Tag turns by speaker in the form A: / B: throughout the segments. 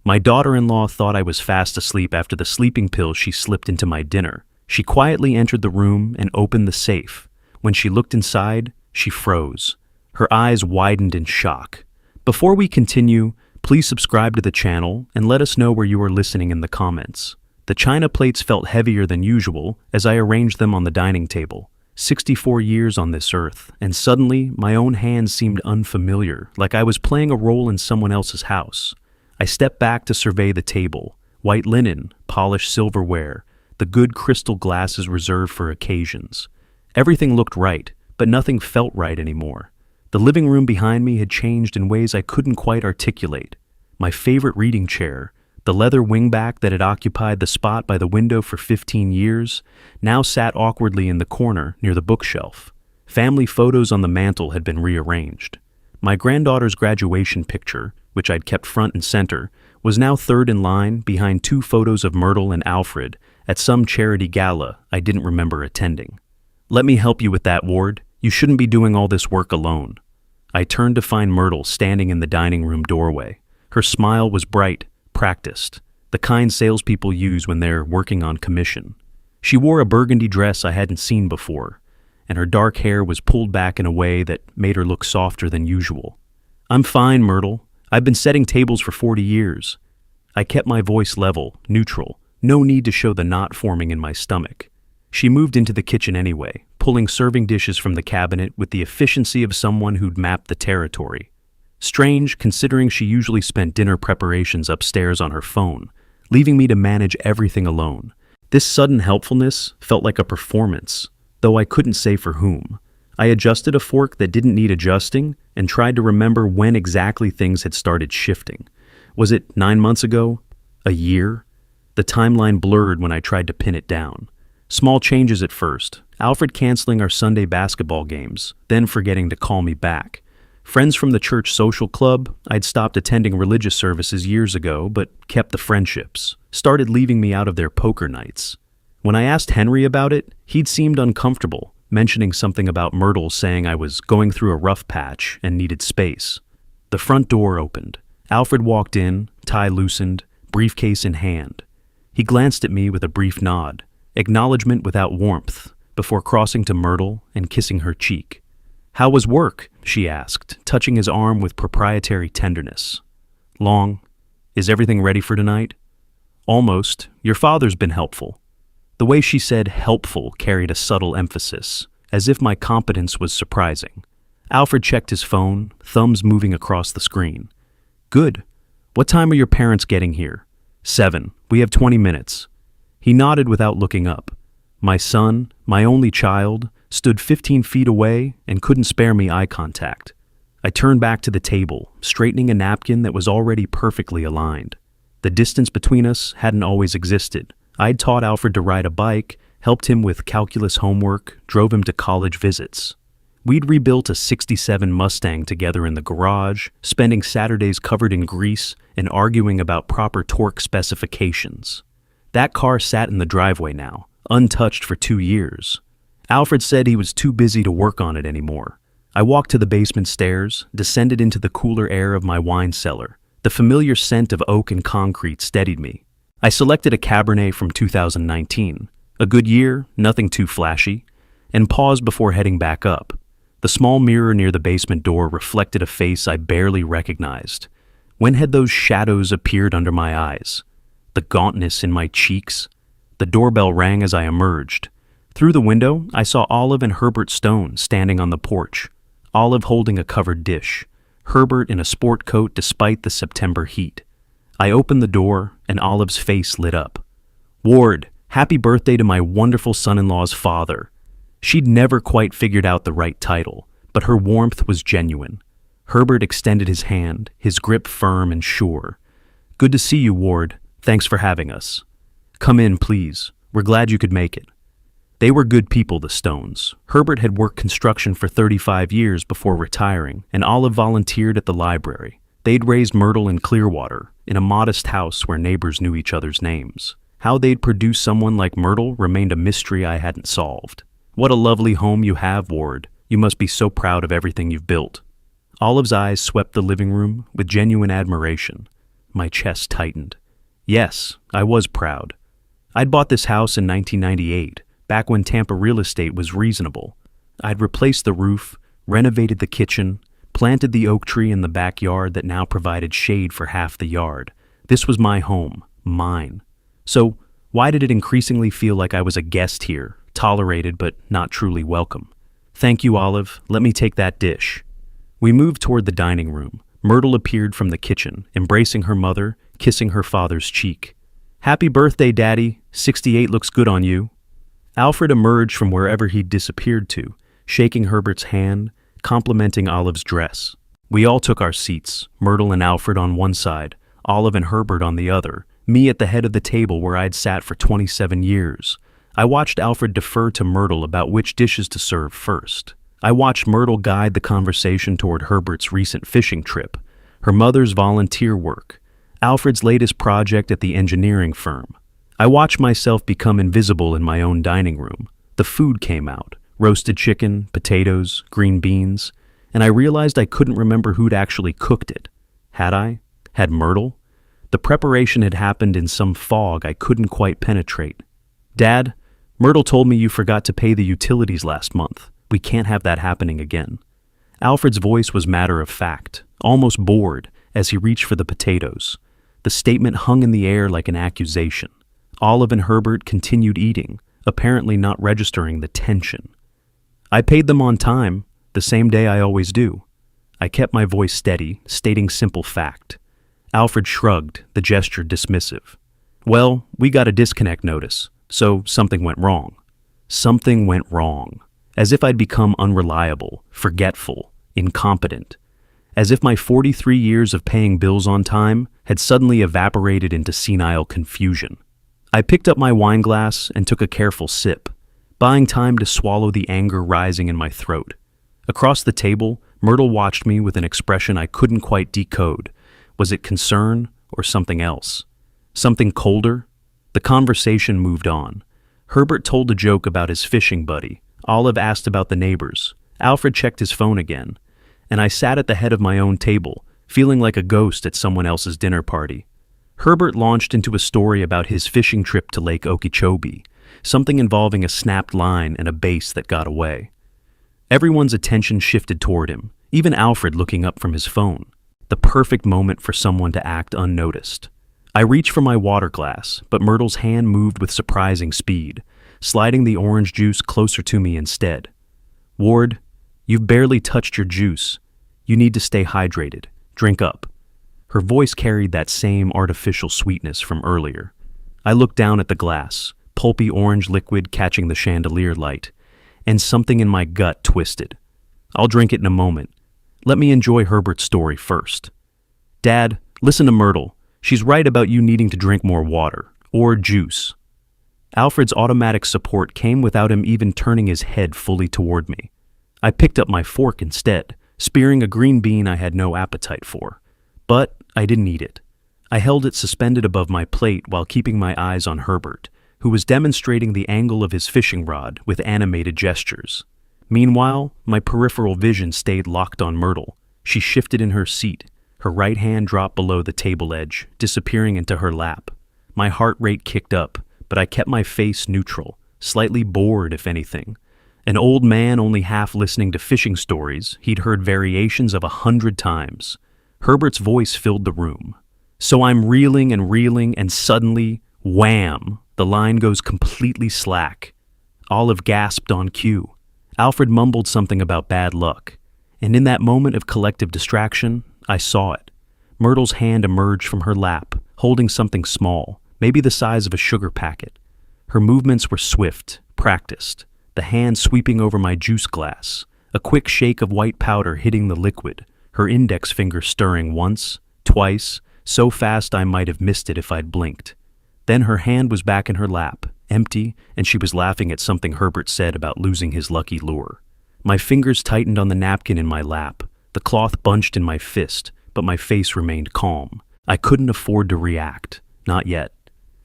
A: My daughter-in-law thought I was fast asleep after the sleeping pill she slipped into my dinner. She quietly entered the room and opened the safe. When she looked inside, she froze. Her eyes widened in shock. Before we continue, please subscribe to the channel and let us know where you are listening in the comments. The china plates felt heavier than usual as I arranged them on the dining table. 64 years on this earth, and suddenly my own hands seemed unfamiliar, like I was playing a role in someone else's house. I stepped back to survey the table. White linen, polished silverware, the good crystal glasses reserved for occasions. Everything looked right, but nothing felt right anymore. The living room behind me had changed in ways I couldn't quite articulate. My favorite reading chair, the leather wingback that had occupied the spot by the window for 15 years, now sat awkwardly in the corner near the bookshelf. Family photos on the mantel had been rearranged. My granddaughter's graduation picture, which I'd kept front and center, was now third in line behind two photos of Myrtle and Alfred at some charity gala I didn't remember attending. "Let me help you with that, Ward. You shouldn't be doing all this work alone." I turned to find Myrtle standing in the dining room doorway. Her smile was bright, practiced, the kind salespeople use when they're working on commission. She wore a burgundy dress I hadn't seen before, and her dark hair was pulled back in a way that made her look softer than usual. "I'm fine, Myrtle. I've been setting tables for 40 years. I kept my voice level, neutral, no need to show the knot forming in my stomach. She moved into the kitchen anyway, pulling serving dishes from the cabinet with the efficiency of someone who'd mapped the territory. Strange, considering she usually spent dinner preparations upstairs on her phone, leaving me to manage everything alone. This sudden helpfulness felt like a performance, though I couldn't say for whom. I adjusted a fork that didn't need adjusting and tried to remember when exactly things had started shifting. Was it 9 months ago? A year? The timeline blurred when I tried to pin it down. Small changes at first. Alfred canceling our Sunday basketball games, then forgetting to call me back. Friends from the church social club, I'd stopped attending religious services years ago, but kept the friendships. Started leaving me out of their poker nights. When I asked Henry about it, he'd seemed uncomfortable, mentioning something about Myrtle saying I was going through a rough patch and needed space. The front door opened. Alfred walked in, tie loosened, briefcase in hand. He glanced at me with a brief nod, acknowledgement without warmth, before crossing to Myrtle and kissing her cheek. "How was work?" she asked, touching his arm with proprietary tenderness. "Long. Is everything ready for tonight?" "Almost. Your father's been helpful." The way she said helpful carried a subtle emphasis, as if my competence was surprising. Alfred checked his phone, thumbs moving across the screen. "Good. What time are your parents getting here?" 7. We have 20 minutes. He nodded without looking up. My son, my only child, stood 15 feet away and couldn't spare me eye contact. I turned back to the table, straightening a napkin that was already perfectly aligned. The distance between us hadn't always existed. I'd taught Alfred to ride a bike, helped him with calculus homework, drove him to college visits. We'd rebuilt a '67 Mustang together in the garage, spending Saturdays covered in grease and arguing about proper torque specifications. That car sat in the driveway now, untouched for 2 years. Alfred said he was too busy to work on it anymore. I walked to the basement stairs, descended into the cooler air of my wine cellar. The familiar scent of oak and concrete steadied me. I selected a Cabernet from 2019. A good year, nothing too flashy, and paused before heading back up. The small mirror near the basement door reflected a face I barely recognized. When had those shadows appeared under my eyes? The gauntness in my cheeks? The doorbell rang as I emerged. Through the window, I saw Olive and Herbert Stone standing on the porch, Olive holding a covered dish, Herbert in a sport coat despite the September heat. I opened the door, and Olive's face lit up. "Ward, happy birthday to my wonderful son-in-law's father." She'd never quite figured out the right title, but her warmth was genuine. Herbert extended his hand, his grip firm and sure. "Good to see you, Ward. Thanks for having us." "Come in, please. We're glad you could make it." They were good people, the Stones. Herbert had worked construction for 35 years before retiring, and Olive volunteered at the library. They'd raised Myrtle in Clearwater, in a modest house where neighbors knew each other's names. How they'd produce someone like Myrtle remained a mystery I hadn't solved. "What a lovely home you have, Ward. You must be so proud of everything you've built." Olive's eyes swept the living room with genuine admiration. My chest tightened. Yes, I was proud. I'd bought this house in 1998, back when Tampa real estate was reasonable. I'd replaced the roof, renovated the kitchen, planted the oak tree in the backyard that now provided shade for half the yard. This was my home, mine. So, why did it increasingly feel like I was a guest here, tolerated but not truly welcome? Thank you, Olive. Let me take that dish. We moved toward the dining room. Myrtle appeared from the kitchen, embracing her mother, kissing her father's cheek. Happy birthday, Daddy. 68 looks good on you. Alfred emerged from wherever he'd disappeared to, shaking Herbert's hand, complimenting Olive's dress. We all took our seats, Myrtle and Alfred on one side, Olive and Herbert on the other, me at the head of the table where I'd sat for 27 years. I watched Alfred defer to Myrtle about which dishes to serve first. I watched Myrtle guide the conversation toward Herbert's recent fishing trip, her mother's volunteer work, Alfred's latest project at the engineering firm. I watched myself become invisible in my own dining room. The food came out, roasted chicken, potatoes, green beans, and I realized I couldn't remember who'd actually cooked it. Had I? Had Myrtle? The preparation had happened in some fog I couldn't quite penetrate. Dad, Myrtle told me you forgot to pay the utilities last month. We can't have that happening again. Alfred's voice was matter of fact, almost bored, as he reached for the potatoes. The statement hung in the air like an accusation. Olive and Herbert continued eating, apparently not registering the tension. I paid them on time, the same day I always do. I kept my voice steady, stating simple fact. Alfred shrugged, the gesture dismissive. Well, we got a disconnect notice, so something went wrong. Something went wrong. As if I'd become unreliable, forgetful, incompetent. As if my 43 years of paying bills on time had suddenly evaporated into senile confusion. I picked up my wine glass and took a careful sip, buying time to swallow the anger rising in my throat. Across the table, Myrtle watched me with an expression I couldn't quite decode. Was it concern or something else? Something colder? The conversation moved on. Herbert told a joke about his fishing buddy. Olive asked about the neighbors. Alfred checked his phone again. And I sat at the head of my own table, feeling like a ghost at someone else's dinner party. Herbert launched into a story about his fishing trip to Lake Okeechobee, something involving a snapped line and a base that got away. Everyone's attention shifted toward him, even Alfred looking up from his phone. The perfect moment for someone to act unnoticed. I reached for my water glass, but Myrtle's hand moved with surprising speed, sliding the orange juice closer to me instead. Ward, you've barely touched your juice. You need to stay hydrated. Drink up. Her voice carried that same artificial sweetness from earlier. I looked down at the glass, pulpy orange liquid catching the chandelier light, and something in my gut twisted. I'll drink it in a moment. Let me enjoy Herbert's story first. Dad, listen to Myrtle. She's right about you needing to drink more water, or juice. Alfred's automatic support came without him even turning his head fully toward me. I picked up my fork instead, spearing a green bean I had no appetite for. But I didn't eat it. I held it suspended above my plate while keeping my eyes on Herbert, who was demonstrating the angle of his fishing rod with animated gestures. Meanwhile, my peripheral vision stayed locked on Myrtle. She shifted in her seat. Her right hand dropped below the table edge, disappearing into her lap. My heart rate kicked up, but I kept my face neutral, slightly bored if anything. An old man only half listening to fishing stories he'd heard variations of 100 times. Herbert's voice filled the room. So I'm reeling, and suddenly, wham! The line goes completely slack. Olive gasped on cue. Alfred mumbled something about bad luck. And in that moment of collective distraction, I saw it. Myrtle's hand emerged from her lap, holding something small, maybe the size of a sugar packet. Her movements were swift, practiced, the hand sweeping over my juice glass, a quick shake of white powder hitting the liquid, her index finger stirring once, twice, so fast I might have missed it if I'd blinked. Then her hand was back in her lap, empty, and she was laughing at something Herbert said about losing his lucky lure. My fingers tightened on the napkin in my lap, the cloth bunched in my fist, but my face remained calm. I couldn't afford to react, not yet.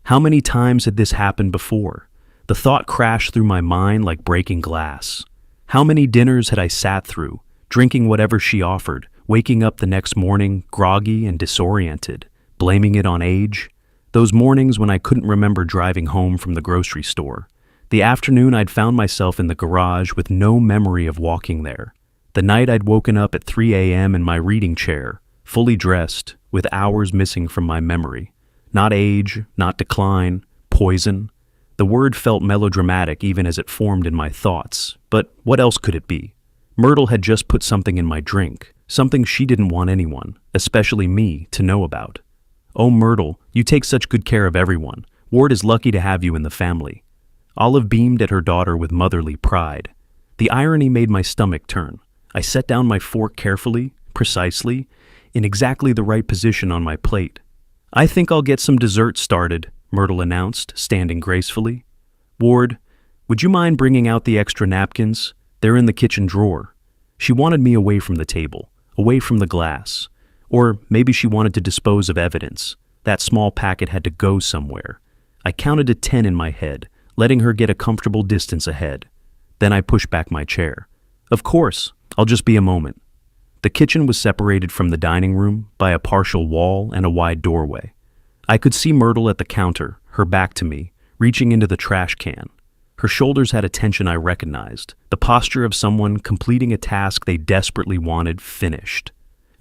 A: How many times had this happened before? The thought crashed through my mind like breaking glass. How many dinners had I sat through, drinking whatever she offered, waking up the next morning groggy and disoriented, blaming it on age. Those mornings when I couldn't remember driving home from the grocery store. The afternoon I'd found myself in the garage with no memory of walking there. The night I'd woken up at 3 a.m. in my reading chair, fully dressed, with hours missing from my memory. Not age, not decline, poison. The word felt melodramatic even as it formed in my thoughts, but what else could it be? Myrtle had just put something in my drink, something she didn't want anyone, especially me, to know about. Oh, Myrtle, you take such good care of everyone. Ward is lucky to have you in the family. Olive beamed at her daughter with motherly pride. The irony made my stomach turn. I set down my fork carefully, precisely, in exactly the right position on my plate. "I think I'll get some dessert started," Myrtle announced, standing gracefully. "Ward, would you mind bringing out the extra napkins? They're in the kitchen drawer." She wanted me away from the table, away from the glass. Or maybe she wanted to dispose of evidence. That small packet had to go somewhere. I counted to 10 in my head, letting her get a comfortable distance ahead. Then I pushed back my chair. "Of course, I'll just be a moment." The kitchen was separated from the dining room by a partial wall and a wide doorway. I could see Myrtle at the counter, her back to me, reaching into the trash can. Her shoulders had a tension I recognized, the posture of someone completing a task they desperately wanted finished.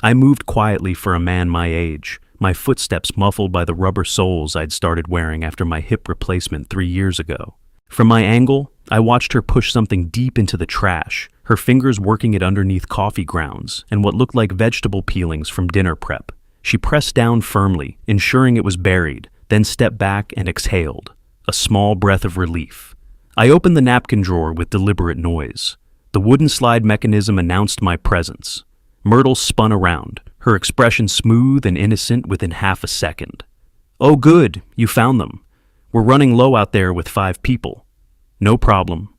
A: I moved quietly for a man my age, my footsteps muffled by the rubber soles I'd started wearing after my hip replacement 3 years ago. From my angle, I watched her push something deep into the trash, her fingers working it underneath coffee grounds and what looked like vegetable peelings from dinner prep. She pressed down firmly, ensuring it was buried, then stepped back and exhaled, a small breath of relief. I opened the napkin drawer with deliberate noise. The wooden slide mechanism announced my presence. Myrtle spun around, her expression smooth and innocent within half a second. "Oh good, you found them. We're running low out there with 5 people." "No problem."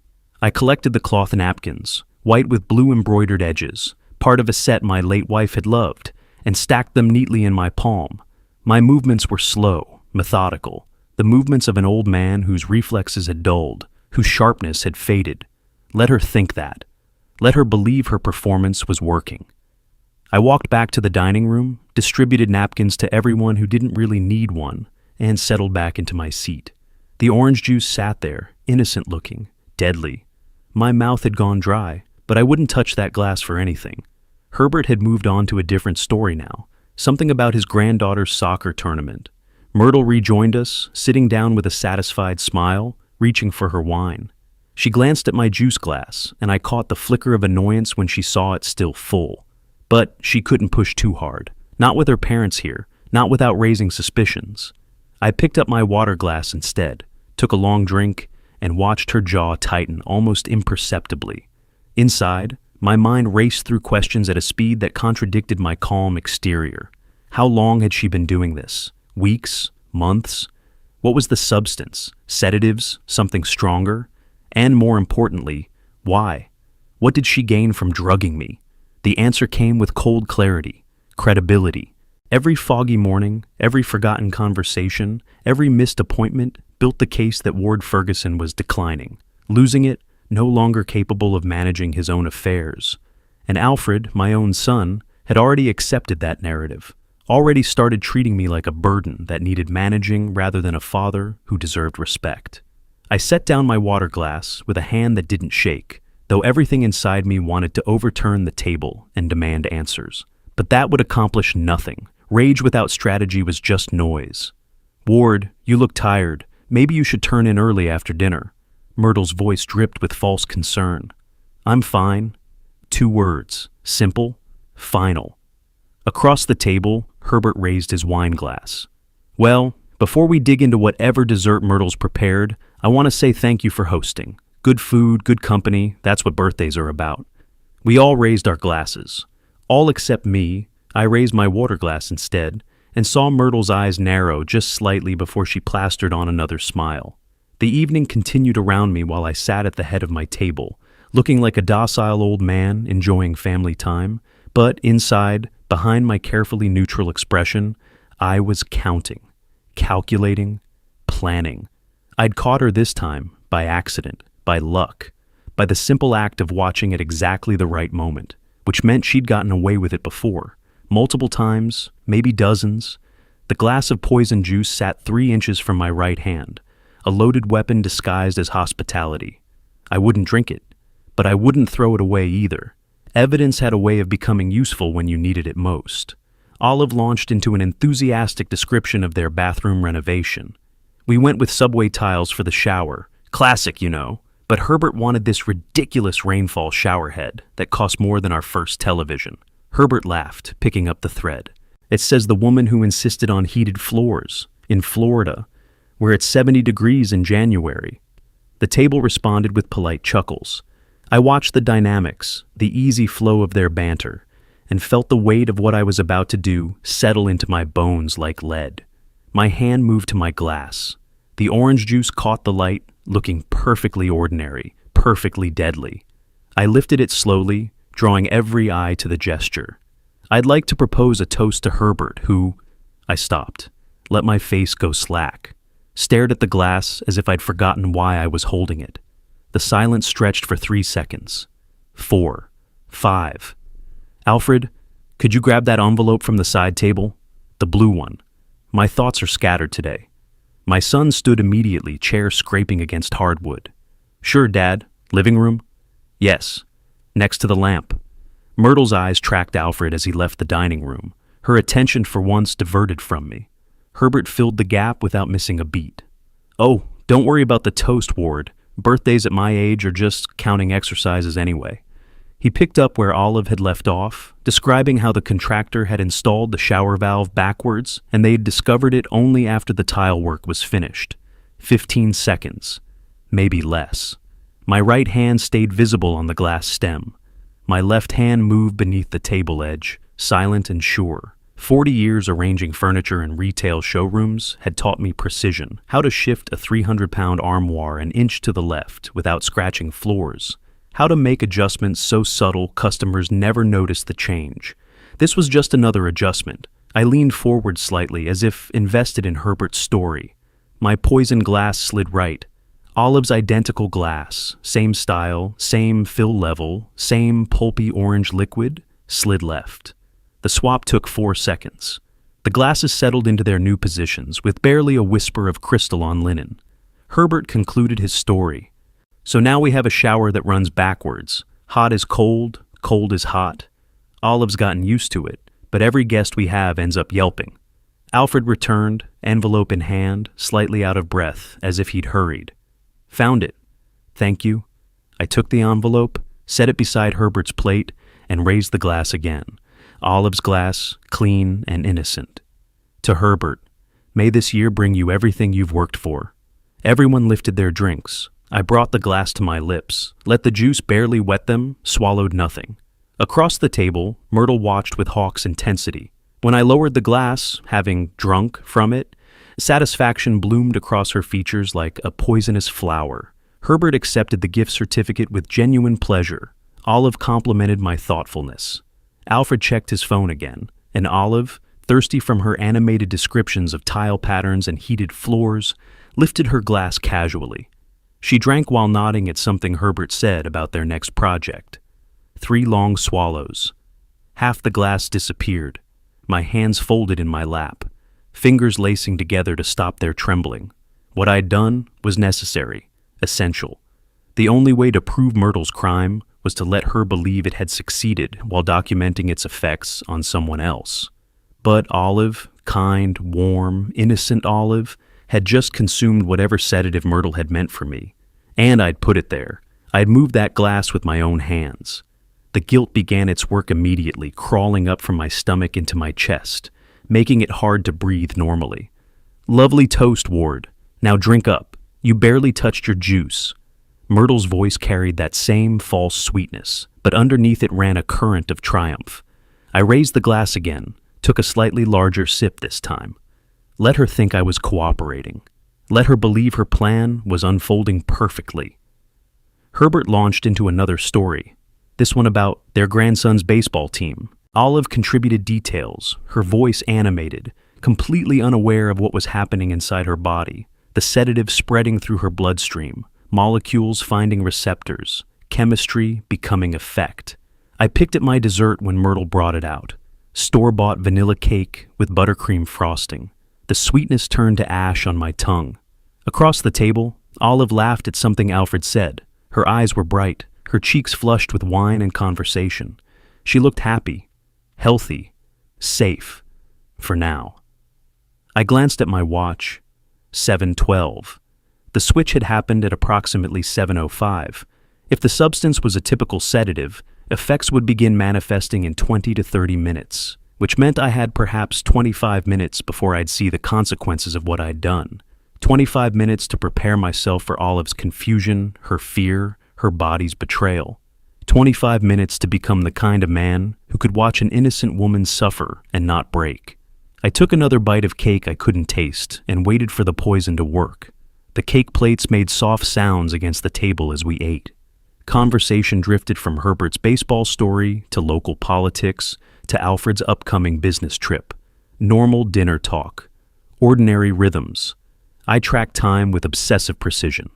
A: I collected the cloth napkins, white with blue embroidered edges, part of a set my late wife had loved, and stacked them neatly in my palm. My movements were slow, methodical, the movements of an old man whose reflexes had dulled, whose sharpness had faded. Let her think that. Let her believe her performance was working. I walked back to the dining room, distributed napkins to everyone who didn't really need one, and settled back into my seat. The orange juice sat there, innocent-looking, deadly. My mouth had gone dry, but I wouldn't touch that glass for anything. Herbert had moved on to a different story now, something about his granddaughter's soccer tournament. Myrtle rejoined us, sitting down with a satisfied smile, reaching for her wine. She glanced at my juice glass, and I caught the flicker of annoyance when she saw it still full. But she couldn't push too hard, not with her parents here, not without raising suspicions. I picked up my water glass instead, took a long drink, and watched her jaw tighten almost imperceptibly. Inside, my mind raced through questions at a speed that contradicted my calm exterior. How long had she been doing this? Weeks? Months? What was the substance? Sedatives? Something stronger? And more importantly, why? What did she gain from drugging me? The answer came with cold clarity, credibility. Every foggy morning, every forgotten conversation, every missed appointment built the case that Ward Ferguson was declining, losing it, no longer capable of managing his own affairs. And Alfred, my own son, had already accepted that narrative, already started treating me like a burden that needed managing rather than a father who deserved respect. I set down my water glass with a hand that didn't shake, though everything inside me wanted to overturn the table and demand answers. But that would accomplish nothing. Rage without strategy was just noise. "Ward, you look tired. Maybe you should turn in early after dinner." Myrtle's voice dripped with false concern. "I'm fine." 2 words, simple, final. Across the table, Herbert raised his wine glass. "Well, before we dig into whatever dessert Myrtle's prepared, I want to say thank you for hosting. Good food, good company, that's what birthdays are about." We all raised our glasses. All except me. I raised my water glass instead, and saw Myrtle's eyes narrow just slightly before she plastered on another smile. The evening continued around me while I sat at the head of my table, looking like a docile old man enjoying family time, but inside, behind my carefully neutral expression, I was counting, calculating, planning. I'd caught her this time, by accident, by luck, by the simple act of watching at exactly the right moment, which meant she'd gotten away with it before, multiple times, maybe dozens. The glass of poison juice sat 3 inches from my right hand, a loaded weapon disguised as hospitality. I wouldn't drink it, but I wouldn't throw it away either. Evidence had a way of becoming useful when you needed it most. Olive launched into an enthusiastic description of their bathroom renovation. We went with subway tiles for the shower. Classic, you know. But Herbert wanted this ridiculous rainfall shower head that cost more than our first television. Herbert laughed, picking up the thread. It says the woman who insisted on heated floors in Florida, where it's 70 degrees in January. The table responded with polite chuckles. I watched the dynamics, the easy flow of their banter, and felt the weight of what I was about to do settle into my bones like lead. My hand moved to my glass. The orange juice caught the light, looking perfectly ordinary, perfectly deadly. I lifted it slowly, drawing every eye to the gesture. I'd like to propose a toast to Herbert, who... I stopped, let my face go slack, stared at the glass as if I'd forgotten why I was holding it. The silence stretched for 3 seconds. 4. 5. Alfred, could you grab that envelope from the side table? The blue one. My thoughts are scattered today. My son stood immediately, chair scraping against hardwood. Sure, Dad. Living room? Yes. Next to the lamp. Myrtle's eyes tracked Alfred as he left the dining room, her attention for once diverted from me. Herbert filled the gap without missing a beat. Oh, don't worry about the toast, Ward. Birthdays at my age are just counting exercises anyway. He picked up where Olive had left off, describing how the contractor had installed the shower valve backwards and they had discovered it only after the tile work was finished. 15 seconds. Maybe less. My right hand stayed visible on the glass stem. My left hand moved beneath the table edge, silent and sure. 40 years arranging furniture in retail showrooms had taught me precision, how to shift a 300-pound armoire an inch to the left without scratching floors, how to make adjustments so subtle customers never noticed the change. This was just another adjustment. I leaned forward slightly as if invested in Herbert's story. My poison glass slid right. Olive's identical glass, same style, same fill level, same pulpy orange liquid, slid left. The swap took 4 seconds. The glasses settled into their new positions with barely a whisper of crystal on linen. Herbert concluded his story. So now we have a shower that runs backwards. Hot is cold, cold is hot. Olive's gotten used to it, but every guest we have ends up yelping. Alfred returned, envelope in hand, slightly out of breath, as if he'd hurried. Found it. Thank you. I took the envelope, set it beside Herbert's plate, and raised the glass again. Olive's glass, clean and innocent. To Herbert, may this year bring you everything you've worked for. Everyone lifted their drinks. I brought the glass to my lips, let the juice barely wet them, swallowed nothing. Across the table, Myrtle watched with hawk's intensity. When I lowered the glass, having drunk from it, satisfaction bloomed across her features like a poisonous flower. Herbert accepted the gift certificate with genuine pleasure. Olive complimented my thoughtfulness. Alfred checked his phone again, and Olive, thirsty from her animated descriptions of tile patterns and heated floors, lifted her glass casually. She drank while nodding at something Herbert said about their next project. 3 long swallows. Half the glass disappeared. My hands folded in my lap, fingers lacing together to stop their trembling. What I'd done was necessary, essential. The only way to prove Myrtle's crime was to let her believe it had succeeded while documenting its effects on someone else. But Olive, kind, warm, innocent Olive, had just consumed whatever sedative Myrtle had meant for me. And I'd put it there. I'd moved that glass with my own hands. The guilt began its work immediately, crawling up from my stomach into my chest, making it hard to breathe normally. Lovely toast, Ward. Now drink up. You barely touched your juice. Myrtle's voice carried that same false sweetness, but underneath it ran a current of triumph. I raised the glass again, took a slightly larger sip this time. Let her think I was cooperating. Let her believe her plan was unfolding perfectly. Herbert launched into another story, this one about their grandson's baseball team. Olive contributed details, her voice animated, completely unaware of what was happening inside her body, the sedative spreading through her bloodstream, molecules finding receptors, chemistry becoming effect. I picked at my dessert when Myrtle brought it out. Store-bought vanilla cake with buttercream frosting. The sweetness turned to ash on my tongue. Across the table, Olive laughed at something Alfred said. Her eyes were bright, her cheeks flushed with wine and conversation. She looked happy, healthy, safe, for now. I glanced at my watch. 7:12. The switch had happened at approximately 7:05. If the substance was a typical sedative, effects would begin manifesting in 20 to 30 minutes, which meant I had perhaps 25 minutes before I'd see the consequences of what I'd done. 25 minutes to prepare myself for Olive's confusion, her fear, her body's betrayal. 25 minutes to become the kind of man who could watch an innocent woman suffer and not break. I took another bite of cake I couldn't taste and waited for the poison to work. The cake plates made soft sounds against the table as we ate. Conversation drifted from Herbert's baseball story to local politics to Alfred's upcoming business trip. Normal dinner talk. Ordinary rhythms. I tracked time with obsessive precision.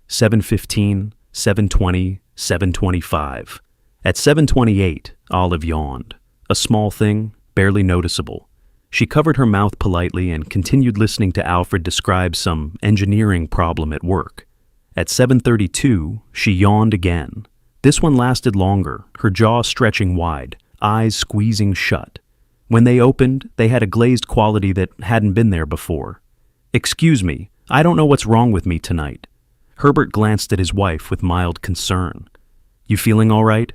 A: 7:15, 7:20, 7:25. At 7:28, Olive yawned. A small thing, barely noticeable. She covered her mouth politely and continued listening to Alfred describe some engineering problem at work. At 7:32, she yawned again. This one lasted longer, her jaw stretching wide, eyes squeezing shut. When they opened, they had a glazed quality that hadn't been there before. "Excuse me, I don't know what's wrong with me tonight." Herbert glanced at his wife with mild concern. "You feeling all right?"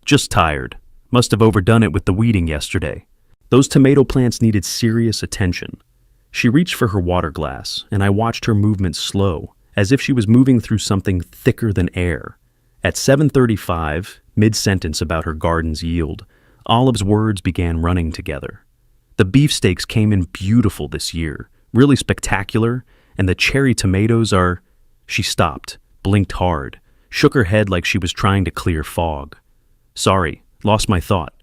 A: "Just tired. Must have overdone it with the weeding yesterday. Those tomato plants needed serious attention." She reached for her water glass, and I watched her movements slow, as if she was moving through something thicker than air. At 7:35, mid-sentence about her garden's yield, Olive's words began running together. "The beefsteaks came in beautiful this year, really spectacular, and the cherry tomatoes are—" She stopped, blinked hard, shook her head like she was trying to clear fog. "Sorry, lost my thought."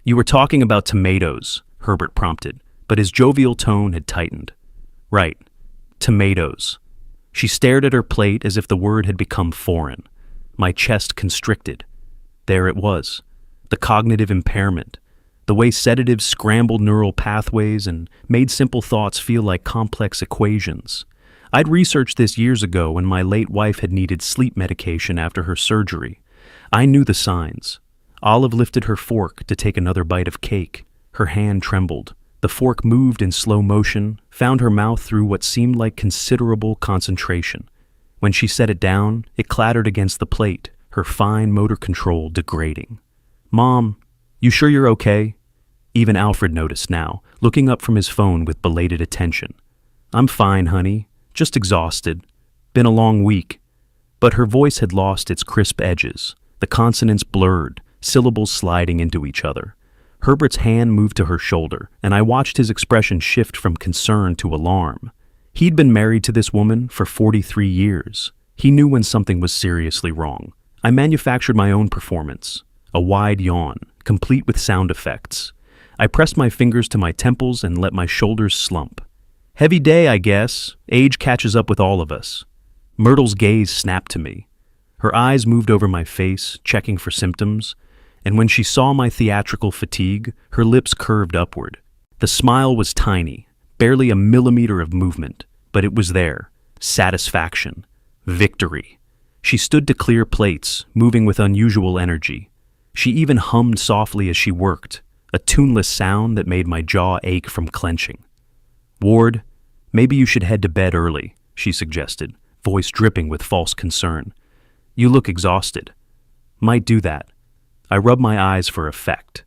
A: "You were talking about tomatoes," Herbert prompted, but his jovial tone had tightened. "Right, tomatoes." She stared at her plate as if the word had become foreign. My chest constricted. There it was, the cognitive impairment, the way sedatives scrambled neural pathways and made simple thoughts feel like complex equations. I'd researched this years ago when my late wife had needed sleep medication after her surgery. I knew the signs. Olive lifted her fork to take another bite of cake. Her hand trembled. The fork moved in slow motion, found her mouth through what seemed like considerable concentration. When she set it down, it clattered against the plate, her fine motor control degrading. "Mom, you sure you're okay?" Even Alfred noticed now, looking up from his phone with belated attention. "I'm fine, honey. Just exhausted. Been a long week." But her voice had lost its crisp edges. The consonants blurred, syllables sliding into each other. Herbert's hand moved to her shoulder, and I watched his expression shift from concern to alarm. He'd been married to this woman for 43 years. He knew when something was seriously wrong. I manufactured my own performance. A wide yawn, complete with sound effects. I pressed my fingers to my temples and let my shoulders slump. "Heavy day, I guess. Age catches up with all of us." Myrtle's gaze snapped to me. Her eyes moved over my face, checking for symptoms, and when she saw my theatrical fatigue, her lips curved upward. The smile was tiny, barely a millimeter of movement, but it was there. Satisfaction. Victory. She stood to clear plates, moving with unusual energy. She even hummed softly as she worked, a tuneless sound that made my jaw ache from clenching. "Ward, maybe you should head to bed early," she suggested, voice dripping with false concern. "You look exhausted." "Might do that." I rubbed my eyes for effect.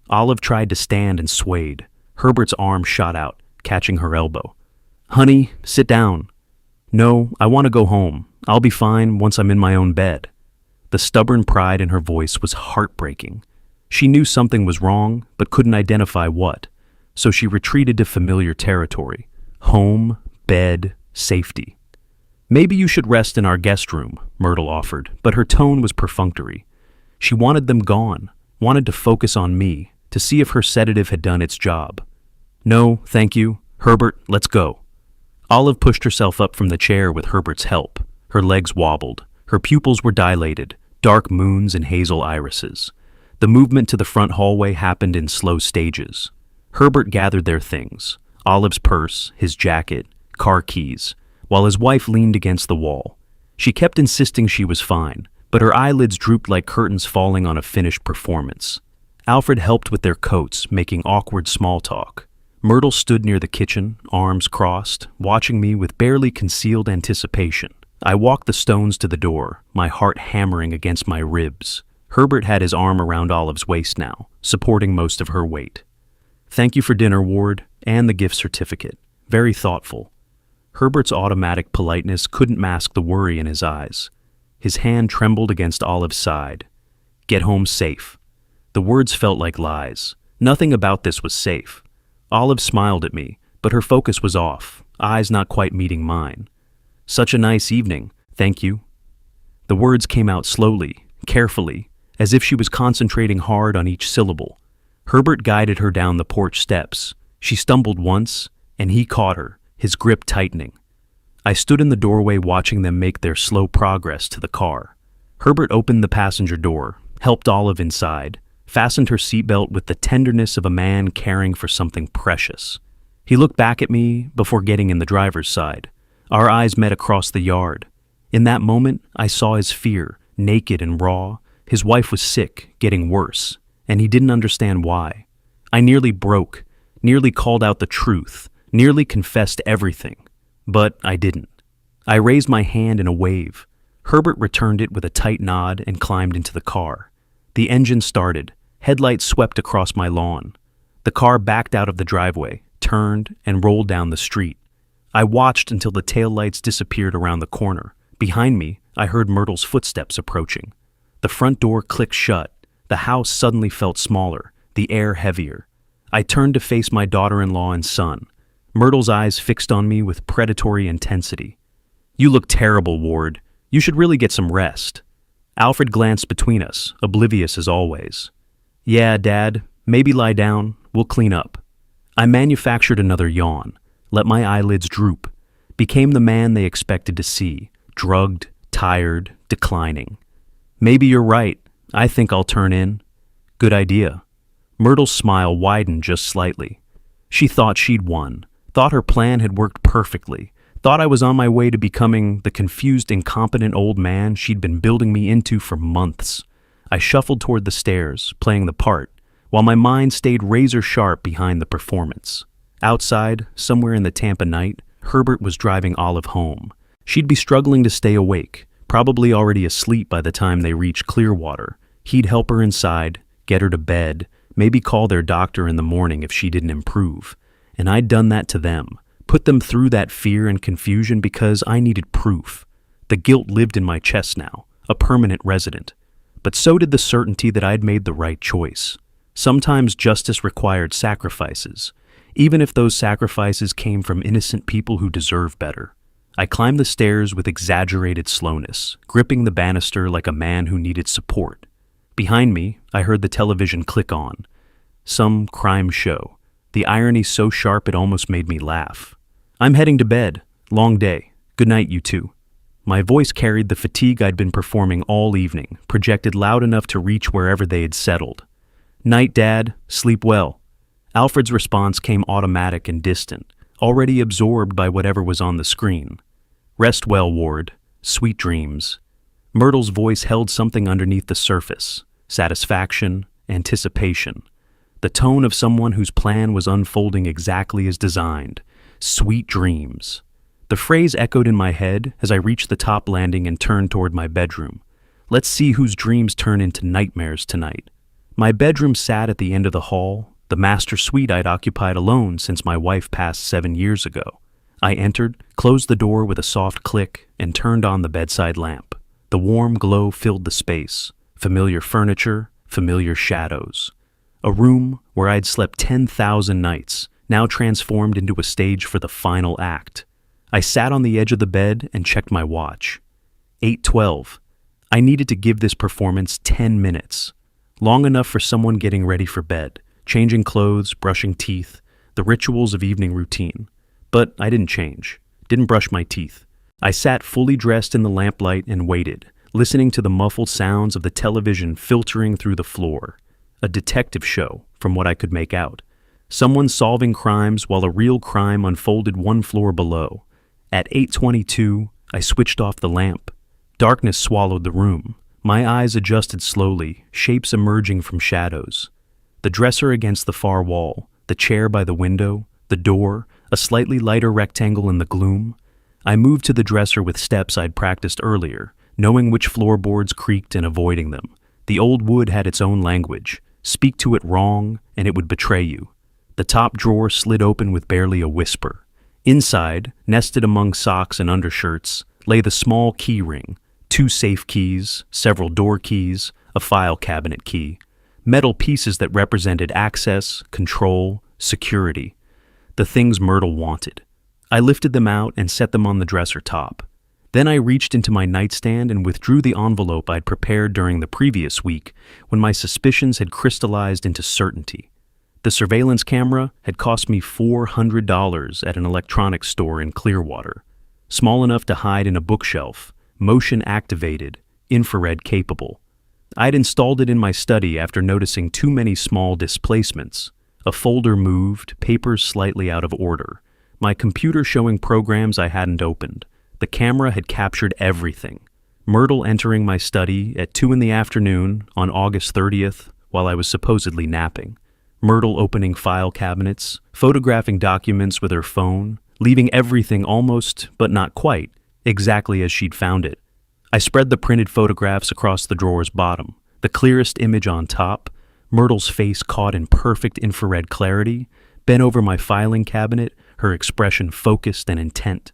A: Olive tried to stand and swayed. Herbert's arm shot out, catching her elbow. "Honey, sit down." "No, I want to go home. I'll be fine once I'm in my own bed." The stubborn pride in her voice was heartbreaking. She knew something was wrong, but couldn't identify what, so she retreated to familiar territory. Home, bed, safety. "Maybe you should rest in our guest room," Myrtle offered, but her tone was perfunctory. She wanted them gone, wanted to focus on me, to see if her sedative had done its job. "No, thank you. Herbert, let's go." Olive pushed herself up from the chair with Herbert's help. Her legs wobbled. Her pupils were dilated, dark moons and hazel irises. The movement to the front hallway happened in slow stages. Herbert gathered their things. Olive's purse, his jacket, car keys, while his wife leaned against the wall. She kept insisting she was fine, but her eyelids drooped like curtains falling on a finished performance. Alfred helped with their coats, making awkward small talk. Myrtle stood near the kitchen, arms crossed, watching me with barely concealed anticipation. I walked the stones to the door, my heart hammering against my ribs. Herbert had his arm around Olive's waist now, supporting most of her weight. "Thank you for dinner, Ward, and the gift certificate. Very thoughtful." Herbert's automatic politeness couldn't mask the worry in his eyes. His hand trembled against Olive's side. "Get home safe." The words felt like lies. Nothing about this was safe. Olive smiled at me, but her focus was off, eyes not quite meeting mine. "Such a nice evening, thank you." The words came out slowly, carefully, as if she was concentrating hard on each syllable. Herbert guided her down the porch steps. She stumbled once, and he caught her, his grip tightening. I stood in the doorway watching them make their slow progress to the car. Herbert opened the passenger door, helped Olive inside, fastened her seatbelt with the tenderness of a man caring for something precious. He looked back at me before getting in the driver's side. Our eyes met across the yard. In that moment, I saw his fear, naked and raw. His wife was sick, getting worse, and he didn't understand why. I nearly broke, nearly called out the truth, nearly confessed everything, but I didn't. I raised my hand in a wave. Herbert returned it with a tight nod and climbed into the car. The engine started. Headlights swept across my lawn. The car backed out of the driveway, turned, and rolled down the street. I watched until the taillights disappeared around the corner. Behind me, I heard Myrtle's footsteps approaching. The front door clicked shut. The house suddenly felt smaller, the air heavier. I turned to face my daughter-in-law and son. Myrtle's eyes fixed on me with predatory intensity. "You look terrible, Ward. You should really get some rest." Alfred glanced between us, oblivious as always. "Yeah, Dad, maybe lie down. We'll clean up." I manufactured another yawn, let my eyelids droop, became the man they expected to see, drugged, tired, declining. "Maybe you're right. I think I'll turn in." "Good idea." Myrtle's smile widened just slightly. She thought she'd won, thought her plan had worked perfectly, thought I was on my way to becoming the confused, incompetent old man she'd been building me into for months. I shuffled toward the stairs, playing the part, while my mind stayed razor-sharp behind the performance. Outside, somewhere in the Tampa night, Herbert was driving Olive home. She'd be struggling to stay awake, probably already asleep by the time they reached Clearwater. He'd help her inside, get her to bed, maybe call their doctor in the morning if she didn't improve. And I'd done that to them, put them through that fear and confusion because I needed proof. The guilt lived in my chest now, a permanent resident. But so did the certainty that I'd made the right choice. Sometimes justice required sacrifices, even if those sacrifices came from innocent people who deserve better. I climbed the stairs with exaggerated slowness, gripping the banister like a man who needed support. Behind me, I heard the television click on. Some crime show. The irony so sharp it almost made me laugh. "I'm heading to bed. Long day. Good night, you two." My voice carried the fatigue I'd been performing all evening, projected loud enough to reach wherever they had settled. "Night, Dad. Sleep well." Alfred's response came automatic and distant, already absorbed by whatever was on the screen. "Rest well, Ward. Sweet dreams." Myrtle's voice held something underneath the surface, satisfaction, anticipation. The tone of someone whose plan was unfolding exactly as designed. Sweet dreams. The phrase echoed in my head as I reached the top landing and turned toward my bedroom. Let's see whose dreams turn into nightmares tonight. My bedroom sat at the end of the hall, the master suite I'd occupied alone since my wife passed 7 years ago. I entered, closed the door with a soft click, and turned on the bedside lamp. The warm glow filled the space. Familiar furniture, familiar shadows. A room where I'd slept 10,000 nights, now transformed into a stage for the final act. I sat on the edge of the bed and checked my watch. 8:12. I needed to give this performance 10 minutes. Long enough for someone getting ready for bed, changing clothes, brushing teeth, the rituals of evening routine. But I didn't change, didn't brush my teeth. I sat fully dressed in the lamplight and waited, listening to the muffled sounds of the television filtering through the floor. A detective show, from what I could make out. Someone solving crimes while a real crime unfolded one floor below. At 8:22, I switched off the lamp. Darkness swallowed the room. My eyes adjusted slowly, shapes emerging from shadows. The dresser against the far wall, the chair by the window, the door, a slightly lighter rectangle in the gloom. I moved to the dresser with steps I'd practiced earlier, knowing which floorboards creaked and avoiding them. The old wood had its own language. Speak to it wrong, and it would betray you. The top drawer slid open with barely a whisper. Inside, nested among socks and undershirts, lay the small key ring, 2 safe keys, several door keys, a file cabinet key, metal pieces that represented access, control, security, the things Myrtle wanted. I lifted them out and set them on the dresser top. Then I reached into my nightstand and withdrew the envelope I'd prepared during the previous week when my suspicions had crystallized into certainty. The surveillance camera had cost me $400 at an electronics store in Clearwater, small enough to hide in a bookshelf, motion-activated, infrared-capable. I'd installed it in my study after noticing too many small displacements. A folder moved, papers slightly out of order, my computer showing programs I hadn't opened. The camera had captured everything. Myrtle entering my study at 2 in the afternoon on August 30th while I was supposedly napping. Myrtle opening file cabinets, photographing documents with her phone, leaving everything almost, but not quite, exactly as she'd found it. I spread the printed photographs across the drawer's bottom, the clearest image on top, Myrtle's face caught in perfect infrared clarity, bent over my filing cabinet, her expression focused and intent.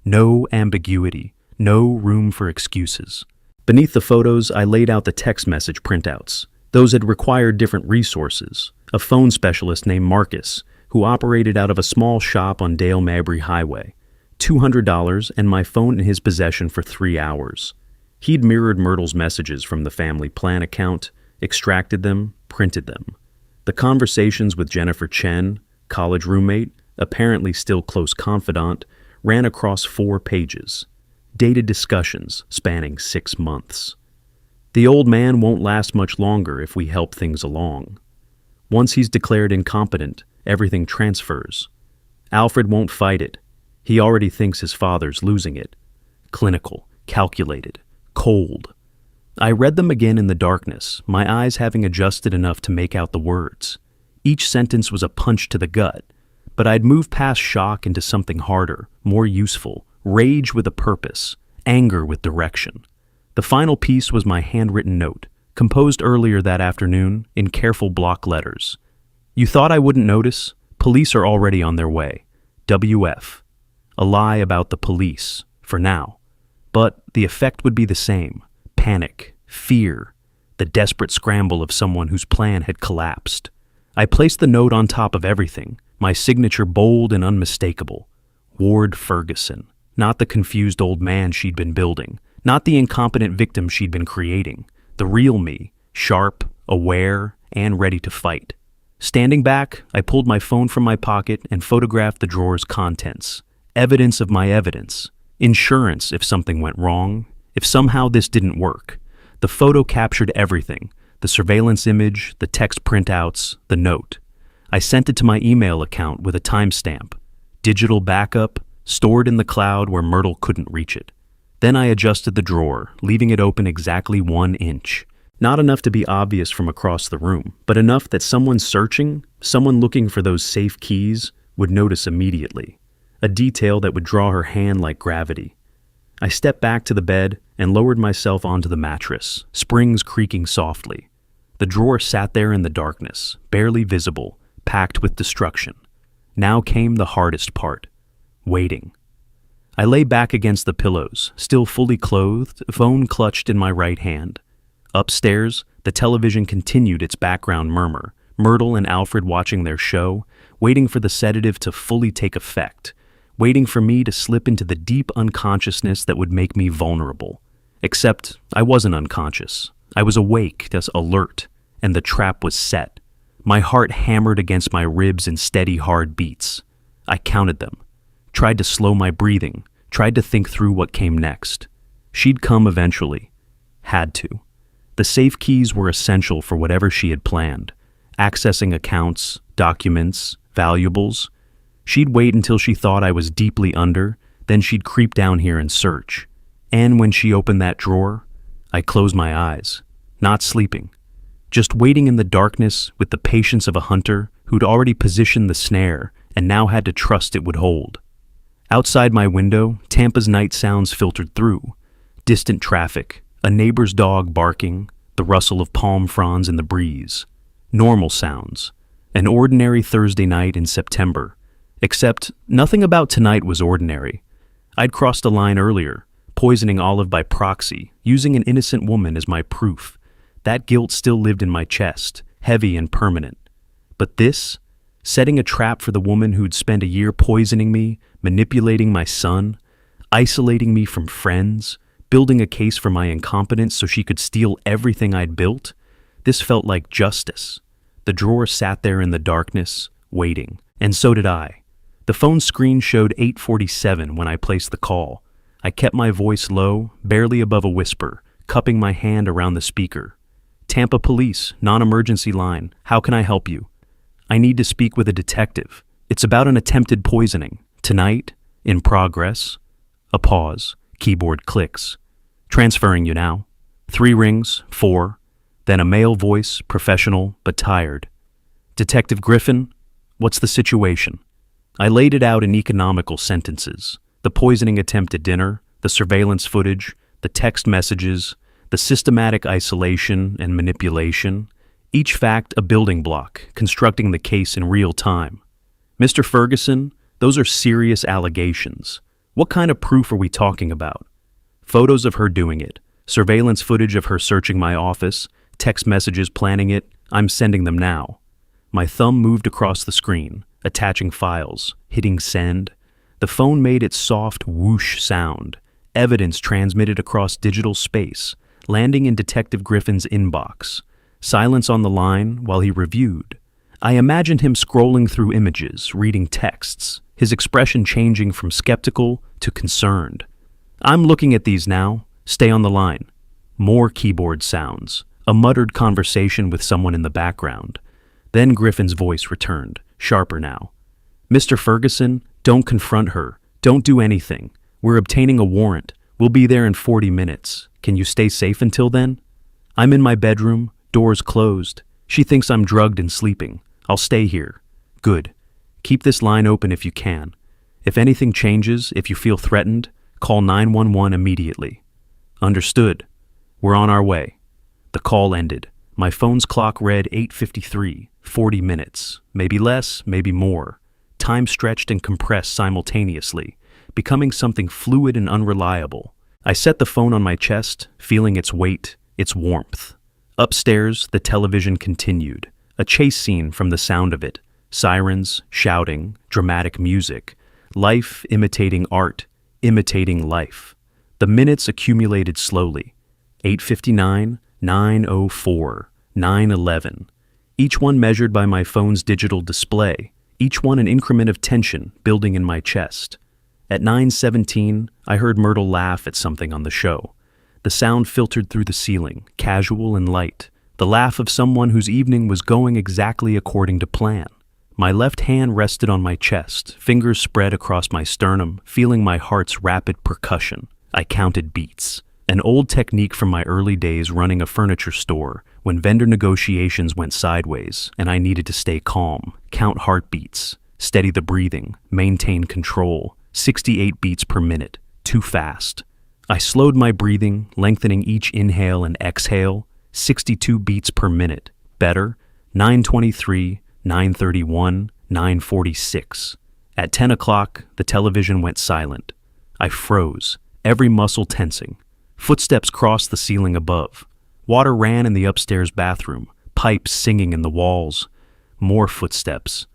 A: No ambiguity, no room for excuses. Beneath the photos, I laid out the text message printouts. Those had required different resources. A phone specialist named Marcus, who operated out of a small shop on Dale Mabry Highway. $200 and my phone in his possession for 3 hours. He'd mirrored Myrtle's messages from the family plan account, extracted them, printed them. The conversations with Jennifer Chen, college roommate, apparently still close confidant, ran across 4 pages. Dated discussions spanning 6 months. The old man won't last much longer if we help things along. Once he's declared incompetent, everything transfers. Alfred won't fight it. He already thinks his father's losing it. Clinical, calculated, cold. I read them again in the darkness, my eyes having adjusted enough to make out the words. Each sentence was a punch to the gut, but I'd moved past shock into something harder, more useful, rage with a purpose, anger with direction. The final piece was my handwritten note, composed earlier that afternoon in careful block letters. You thought I wouldn't notice? Police are already on their way. WF. A lie about the police, for now. But the effect would be the same. Panic, fear, the desperate scramble of someone whose plan had collapsed. I placed the note on top of everything, my signature bold and unmistakable. Ward Ferguson, not the confused old man she'd been building, not the incompetent victim she'd been creating. The real me, sharp, aware, and ready to fight. Standing back, I pulled my phone from my pocket and photographed the drawer's contents. Evidence of my evidence. Insurance if something went wrong, if somehow this didn't work. The photo captured everything, the surveillance image, the text printouts, the note. I sent it to my email account with a timestamp. Digital backup, stored in the cloud where Myrtle couldn't reach it. Then I adjusted the drawer, leaving it open exactly 1 inch. Not enough to be obvious from across the room, but enough that someone searching, someone looking for those safe keys, would notice immediately. A detail that would draw her hand like gravity. I stepped back to the bed and lowered myself onto the mattress, springs creaking softly. The drawer sat there in the darkness, barely visible, packed with destruction. Now came the hardest part. Waiting. I lay back against the pillows, still fully clothed, phone clutched in my right hand. Upstairs, the television continued its background murmur, Myrtle and Alfred watching their show, waiting for the sedative to fully take effect, waiting for me to slip into the deep unconsciousness that would make me vulnerable. Except I wasn't unconscious. I was awake, just alert, and the trap was set. My heart hammered against my ribs in steady, hard beats. I counted them. Tried to slow my breathing, tried to think through what came next. She'd come eventually. Had to. The safe keys were essential for whatever she had planned. Accessing accounts, documents, valuables. She'd wait until she thought I was deeply under, then she'd creep down here and search. And when she opened that drawer, I closed my eyes, not sleeping, just waiting in the darkness with the patience of a hunter who'd already positioned the snare and now had to trust it would hold. Outside my window, Tampa's night sounds filtered through. Distant traffic, a neighbor's dog barking, the rustle of palm fronds in the breeze. Normal sounds. An ordinary Thursday night in September. Except nothing about tonight was ordinary. I'd crossed a line earlier, poisoning Olive by proxy, using an innocent woman as my proof. That guilt still lived in my chest, heavy and permanent. But this, setting a trap for the woman who'd spent a year poisoning me, manipulating my son, isolating me from friends, building a case for my incompetence so she could steal everything I'd built, this felt like justice. The drawer sat there in the darkness, waiting, and so did I. The phone screen showed 8:47 when I placed the call. I kept my voice low, barely above a whisper, cupping my hand around the speaker. Tampa Police, non-emergency line. How can I help you? I need to speak with a detective. It's about an attempted poisoning. Tonight, in progress. A pause. Keyboard clicks. Transferring you now. 3 rings, 4. Then a male voice, professional but tired. Detective Griffin, what's the situation? I laid it out in economical sentences. The poisoning attempt at dinner, the surveillance footage, the text messages, the systematic isolation and manipulation, each fact a building block, constructing the case in real time. Mr. Ferguson, those are serious allegations. What kind of proof are we talking about? Photos of her doing it, surveillance footage of her searching my office, text messages planning it. I'm sending them now. My thumb moved across the screen, attaching files, hitting send. The phone made its soft whoosh sound, evidence transmitted across digital space, landing in Detective Griffin's inbox. Silence on the line while he reviewed. I imagined him scrolling through images, reading texts, his expression changing from skeptical to concerned. I'm looking at these now. Stay on the line. More keyboard sounds, a muttered conversation with someone in the background. Then Griffin's voice returned, sharper now. Mr. Ferguson, don't confront her. Don't do anything. We're obtaining a warrant. We'll be there in 40 minutes. Can you stay safe until then? I'm in my bedroom, doors closed. She thinks I'm drugged and sleeping. I'll stay here. Good. Keep this line open if you can. If anything changes, if you feel threatened, call 911 immediately. Understood. We're on our way. The call ended. My phone's clock read 8:53, 40 minutes. Maybe less, maybe more. Time stretched and compressed simultaneously, becoming something fluid and unreliable. I set the phone on my chest, feeling its weight, its warmth. Upstairs, the television continued. A chase scene from the sound of it. Sirens, shouting, dramatic music. Life imitating art, imitating life. The minutes accumulated slowly. 8:59, 9:04, 9:11. Each one measured by my phone's digital display. Each one an increment of tension building in my chest. At 9:17, I heard Myrtle laugh at something on the show. The sound filtered through the ceiling, casual and light. The laugh of someone whose evening was going exactly according to plan. My left hand rested on my chest, fingers spread across my sternum, feeling my heart's rapid percussion. I counted beats. An old technique from my early days running a furniture store when vendor negotiations went sideways and I needed to stay calm, count heartbeats, steady the breathing, maintain control. 68 beats per minute, too fast. I slowed my breathing, lengthening each inhale and exhale. 62 beats per minute, better. 9:23, 9:31, 9:46. At 10 o'clock, the television went silent. I froze, every muscle tensing. Footsteps crossed the ceiling above. Water ran in the upstairs bathroom, pipes singing in the walls. More footsteps.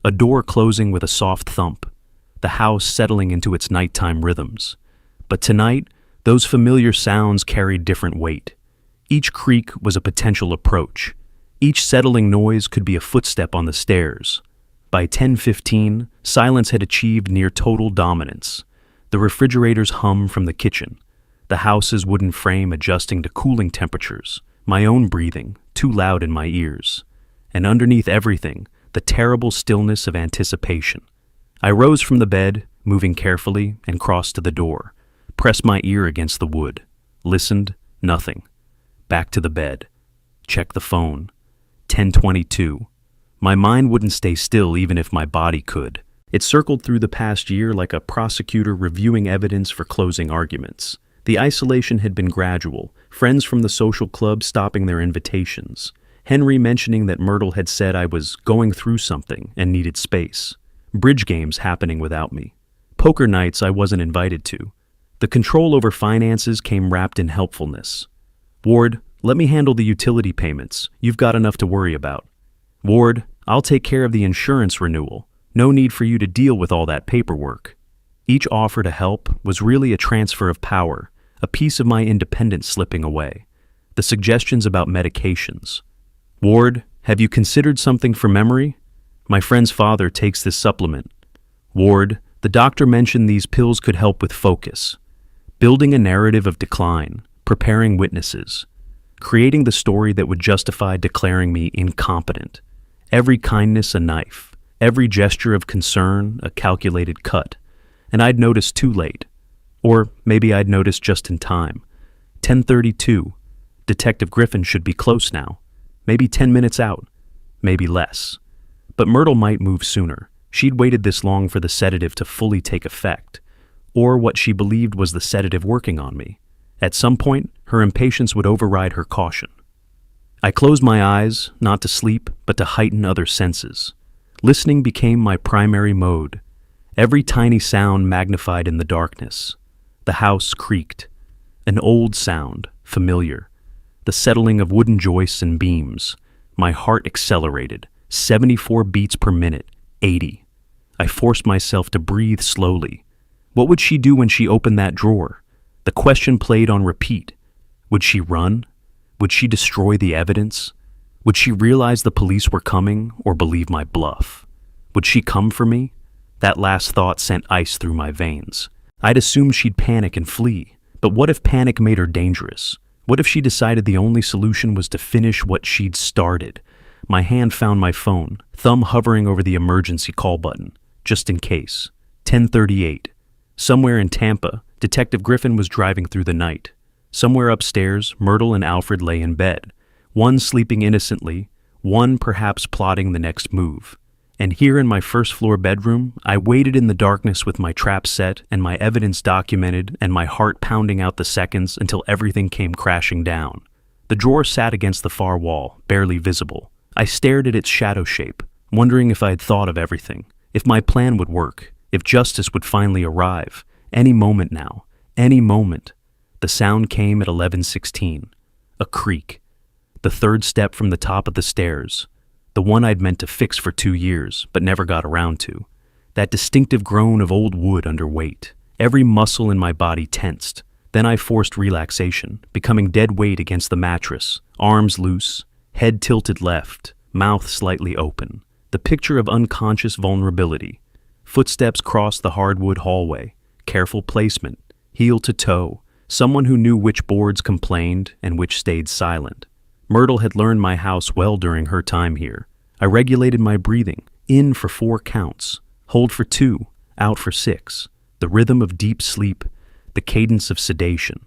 A: A door closing with a soft thump. The house settling into its nighttime rhythms. But tonight, those familiar sounds carried different weight. Each creak was a potential approach. Each settling noise could be a footstep on the stairs. By 10:15, silence had achieved near total dominance. The refrigerator's hum from the kitchen. The house's wooden frame adjusting to cooling temperatures. My own breathing, too loud in my ears. And underneath everything, the terrible stillness of anticipation. I rose from the bed, moving carefully, and crossed to the door, pressed my ear against the wood, listened, nothing. Back to the bed. Check the phone. 10:22. My mind wouldn't stay still even if my body could. It circled through the past year like a prosecutor reviewing evidence for closing arguments. The isolation had been gradual, friends from the social club stopping their invitations, Henry mentioning that Myrtle had said I was going through something and needed space, bridge games happening without me, poker nights I wasn't invited to. The control over finances came wrapped in helpfulness. Ward, let me handle the utility payments. You've got enough to worry about. Ward, I'll take care of the insurance renewal. No need for you to deal with all that paperwork. Each offer to help was really a transfer of power, a piece of my independence slipping away. The suggestions about medications. Ward, have you considered something for memory? My friend's father takes this supplement. Ward, the doctor mentioned these pills could help with focus. Building a narrative of decline, preparing witnesses, creating the story that would justify declaring me incompetent. Every kindness a knife, every gesture of concern a calculated cut. And I'd noticed too late. Or maybe I'd noticed just in time. 10:32. Detective Griffin should be close now. Maybe 10 minutes out. Maybe less. But Myrtle might move sooner. She'd waited this long for the sedative to fully take effect. Or what she believed was the sedative working on me. At some point, her impatience would override her caution. I closed my eyes, not to sleep, but to heighten other senses. Listening became my primary mode. Every tiny sound magnified in the darkness. The house creaked. An old sound, familiar. The settling of wooden joists and beams. My heart accelerated. 74 beats per minute. 80. I forced myself to breathe slowly. What would she do when she opened that drawer? The question played on repeat. Would she run? Would she destroy the evidence? Would she realize the police were coming or believe my bluff? Would she come for me? That last thought sent ice through my veins. I'd assumed she'd panic and flee. But what if panic made her dangerous? What if she decided the only solution was to finish what she'd started? My hand found my phone, thumb hovering over the emergency call button, just in case. 10:38. Somewhere in Tampa, Detective Griffin was driving through the night. Somewhere upstairs, Myrtle and Alfred lay in bed, one sleeping innocently, one perhaps plotting the next move. And here in my first-floor bedroom, I waited in the darkness with my trap set and my evidence documented and my heart pounding out the seconds until everything came crashing down. The drawer sat against the far wall, barely visible. I stared at its shadow shape, wondering if I had thought of everything, if my plan would work, if justice would finally arrive. Any moment now, any moment. The sound came at 11:16. A creak. The third step from the top of the stairs. The one I'd meant to fix for 2 years, but never got around to. That distinctive groan of old wood under weight. Every muscle in my body tensed. Then I forced relaxation, becoming dead weight against the mattress, arms loose, head tilted left, mouth slightly open. The picture of unconscious vulnerability. Footsteps crossed the hardwood hallway. Careful placement, heel to toe. Someone who knew which boards complained and which stayed silent. Myrtle had learned my house well during her time here. I regulated my breathing, in for 4 counts, hold for 2, out for 6. The rhythm of deep sleep, the cadence of sedation.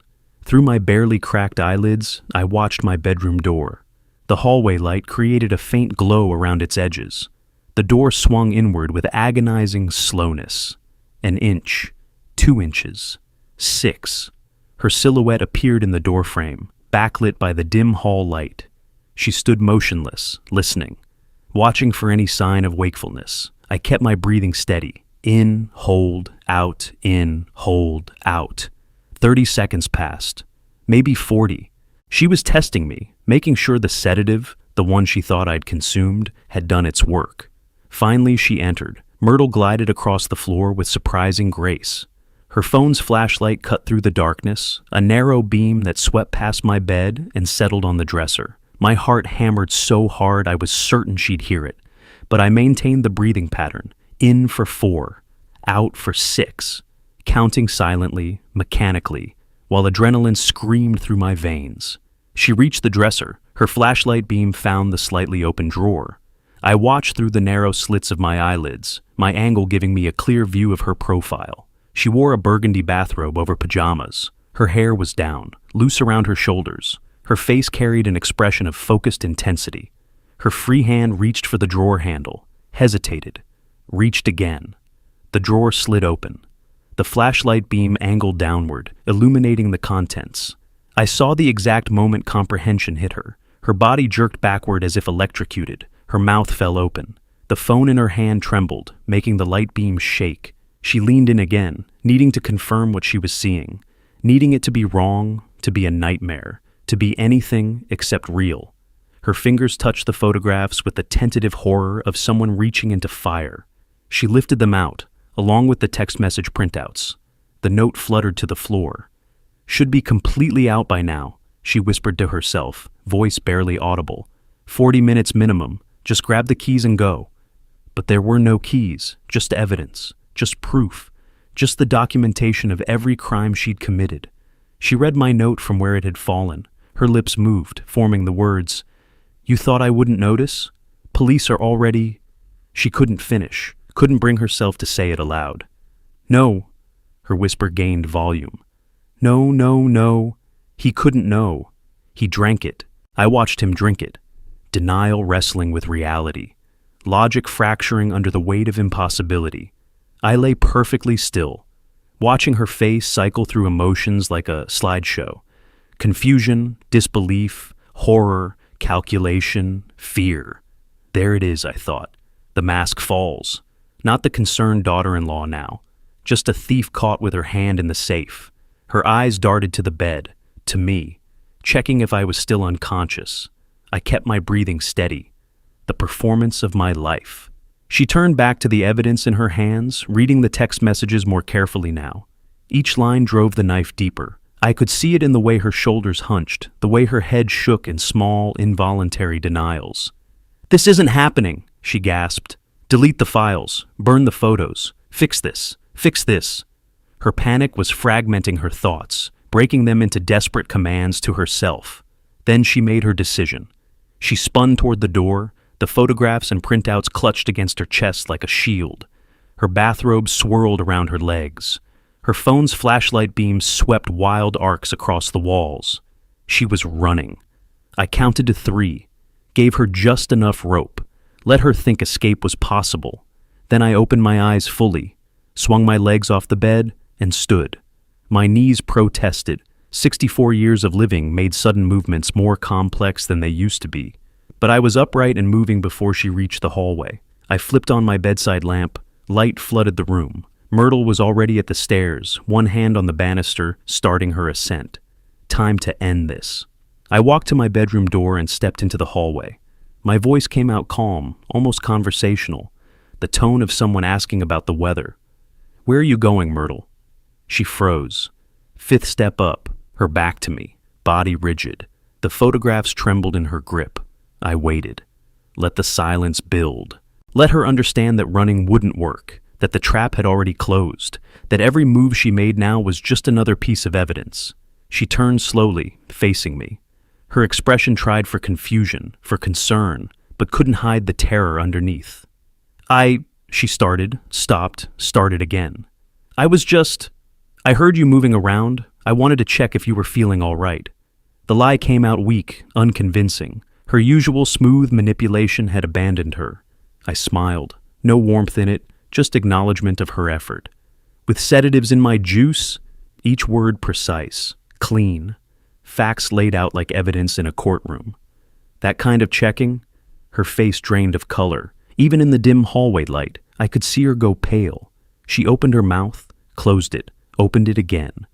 A: Through my barely cracked eyelids, I watched my bedroom door. The hallway light created a faint glow around its edges. The door swung inward with agonizing slowness. 1 inch, 2 inches, 6. Her silhouette appeared in the doorframe, backlit by the dim hall light. She stood motionless, listening, watching for any sign of wakefulness. I kept my breathing steady. In, hold, out, in, hold, out. 30 seconds passed, maybe 40. She was testing me, making sure the sedative, the one she thought I'd consumed, had done its work. Finally, she entered. Myrtle glided across the floor with surprising grace. Her phone's flashlight cut through the darkness, a narrow beam that swept past my bed and settled on the dresser. My heart hammered so hard I was certain she'd hear it, but I maintained the breathing pattern, in for 4, out for 6, counting silently, mechanically, while adrenaline screamed through my veins. She reached the dresser. Her flashlight beam found the slightly open drawer. I watched through the narrow slits of my eyelids, my angle giving me a clear view of her profile. She wore a burgundy bathrobe over pajamas. Her hair was down, loose around her shoulders. Her face carried an expression of focused intensity. Her free hand reached for the drawer handle, hesitated, reached again. The drawer slid open. The flashlight beam angled downward, illuminating the contents. I saw the exact moment comprehension hit her. Her body jerked backward as if electrocuted. Her mouth fell open. The phone in her hand trembled, making the light beam shake. She leaned in again, needing to confirm what she was seeing, needing it to be wrong, to be a nightmare, to be anything except real. Her fingers touched the photographs with the tentative horror of someone reaching into fire. She lifted them out, along with the text message printouts. The note fluttered to the floor. "Should be completely out by now," she whispered to herself, voice barely audible. 40 minutes minimum, just grab the keys and go. But there were no keys, just evidence, just proof, just the documentation of every crime she'd committed. She read my note from where it had fallen. Her lips moved, forming the words, "You thought I wouldn't notice? Police are already—" She couldn't finish, couldn't bring herself to say it aloud. "No." Her whisper gained volume. "No, no, no. He couldn't know. He drank it. I watched him drink it." Denial wrestling with reality. Logic fracturing under the weight of impossibility. I lay perfectly still, watching her face cycle through emotions like a slideshow. Confusion, disbelief, horror, calculation, fear. There it is, I thought. The mask falls. Not the concerned daughter-in-law now. Just a thief caught with her hand in the safe. Her eyes darted to the bed, to me, checking if I was still unconscious. I kept my breathing steady. The performance of my life. She turned back to the evidence in her hands, reading the text messages more carefully now. Each line drove the knife deeper. I could see it in the way her shoulders hunched, the way her head shook in small, involuntary denials. "This isn't happening," she gasped. "Delete the files, burn the photos, fix this, fix this." Her panic was fragmenting her thoughts, breaking them into desperate commands to herself. Then she made her decision. She spun toward the door, the photographs and printouts clutched against her chest like a shield. Her bathrobe swirled around her legs. Her phone's flashlight beams swept wild arcs across the walls. She was running. I counted to 3, gave her just enough rope, let her think escape was possible. Then I opened my eyes fully, swung my legs off the bed, and stood. My knees protested. 64 years of living made sudden movements more complex than they used to be. But I was upright and moving before she reached the hallway. I flipped on my bedside lamp. Light flooded the room. Myrtle was already at the stairs, one hand on the banister, starting her ascent. Time to end this. I walked to my bedroom door and stepped into the hallway. My voice came out calm, almost conversational, the tone of someone asking about the weather. "Where are you going, Myrtle?" She froze. 5th step up, her back to me, body rigid. The photographs trembled in her grip. I waited. Let the silence build. Let her understand that running wouldn't work, that the trap had already closed, that every move she made now was just another piece of evidence. She turned slowly, facing me. Her expression tried for confusion, for concern, but couldn't hide the terror underneath. She started, stopped, started again. I heard you moving around. I wanted to check if you were feeling all right." The lie came out weak, unconvincing. Her usual smooth manipulation had abandoned her. I smiled. No warmth in it, just acknowledgement of her effort. With sedatives in my juice, each word precise, clean, facts laid out like evidence in a courtroom. That kind of checking, her face drained of color. Even in the dim hallway light, I could see her go pale. She opened her mouth, closed it, opened it again.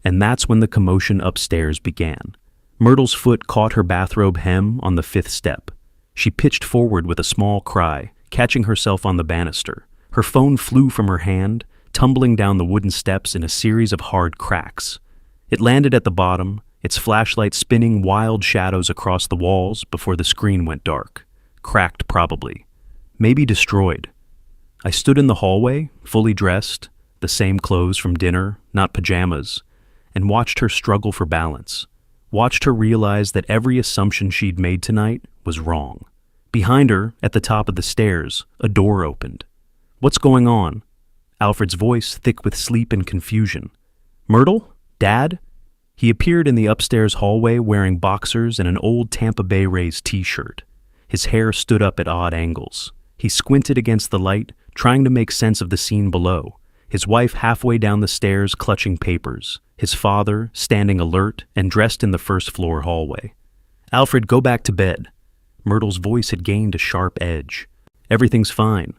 A: And that's when the commotion upstairs began. Myrtle's foot caught her bathrobe hem on the 5th step. She pitched forward with a small cry, catching herself on the banister. Her phone flew from her hand, tumbling down the wooden steps in a series of hard cracks. It landed at the bottom, its flashlight spinning wild shadows across the walls before the screen went dark. Cracked, probably. Maybe destroyed. I stood in the hallway, fully dressed, the same clothes from dinner, not pajamas, and watched her struggle for balance. Watched her realize that every assumption she'd made tonight was wrong. Behind her, at the top of the stairs, a door opened. "What's going on?" Alfred's voice thick with sleep and confusion. "Myrtle? Dad?" He appeared in the upstairs hallway wearing boxers and an old Tampa Bay Rays t-shirt. His hair stood up at odd angles. He squinted against the light, trying to make sense of the scene below. His wife halfway down the stairs clutching papers. His father standing alert and dressed in the first-floor hallway. "Alfred, go back to bed." Myrtle's voice had gained a sharp edge. "Everything's fine."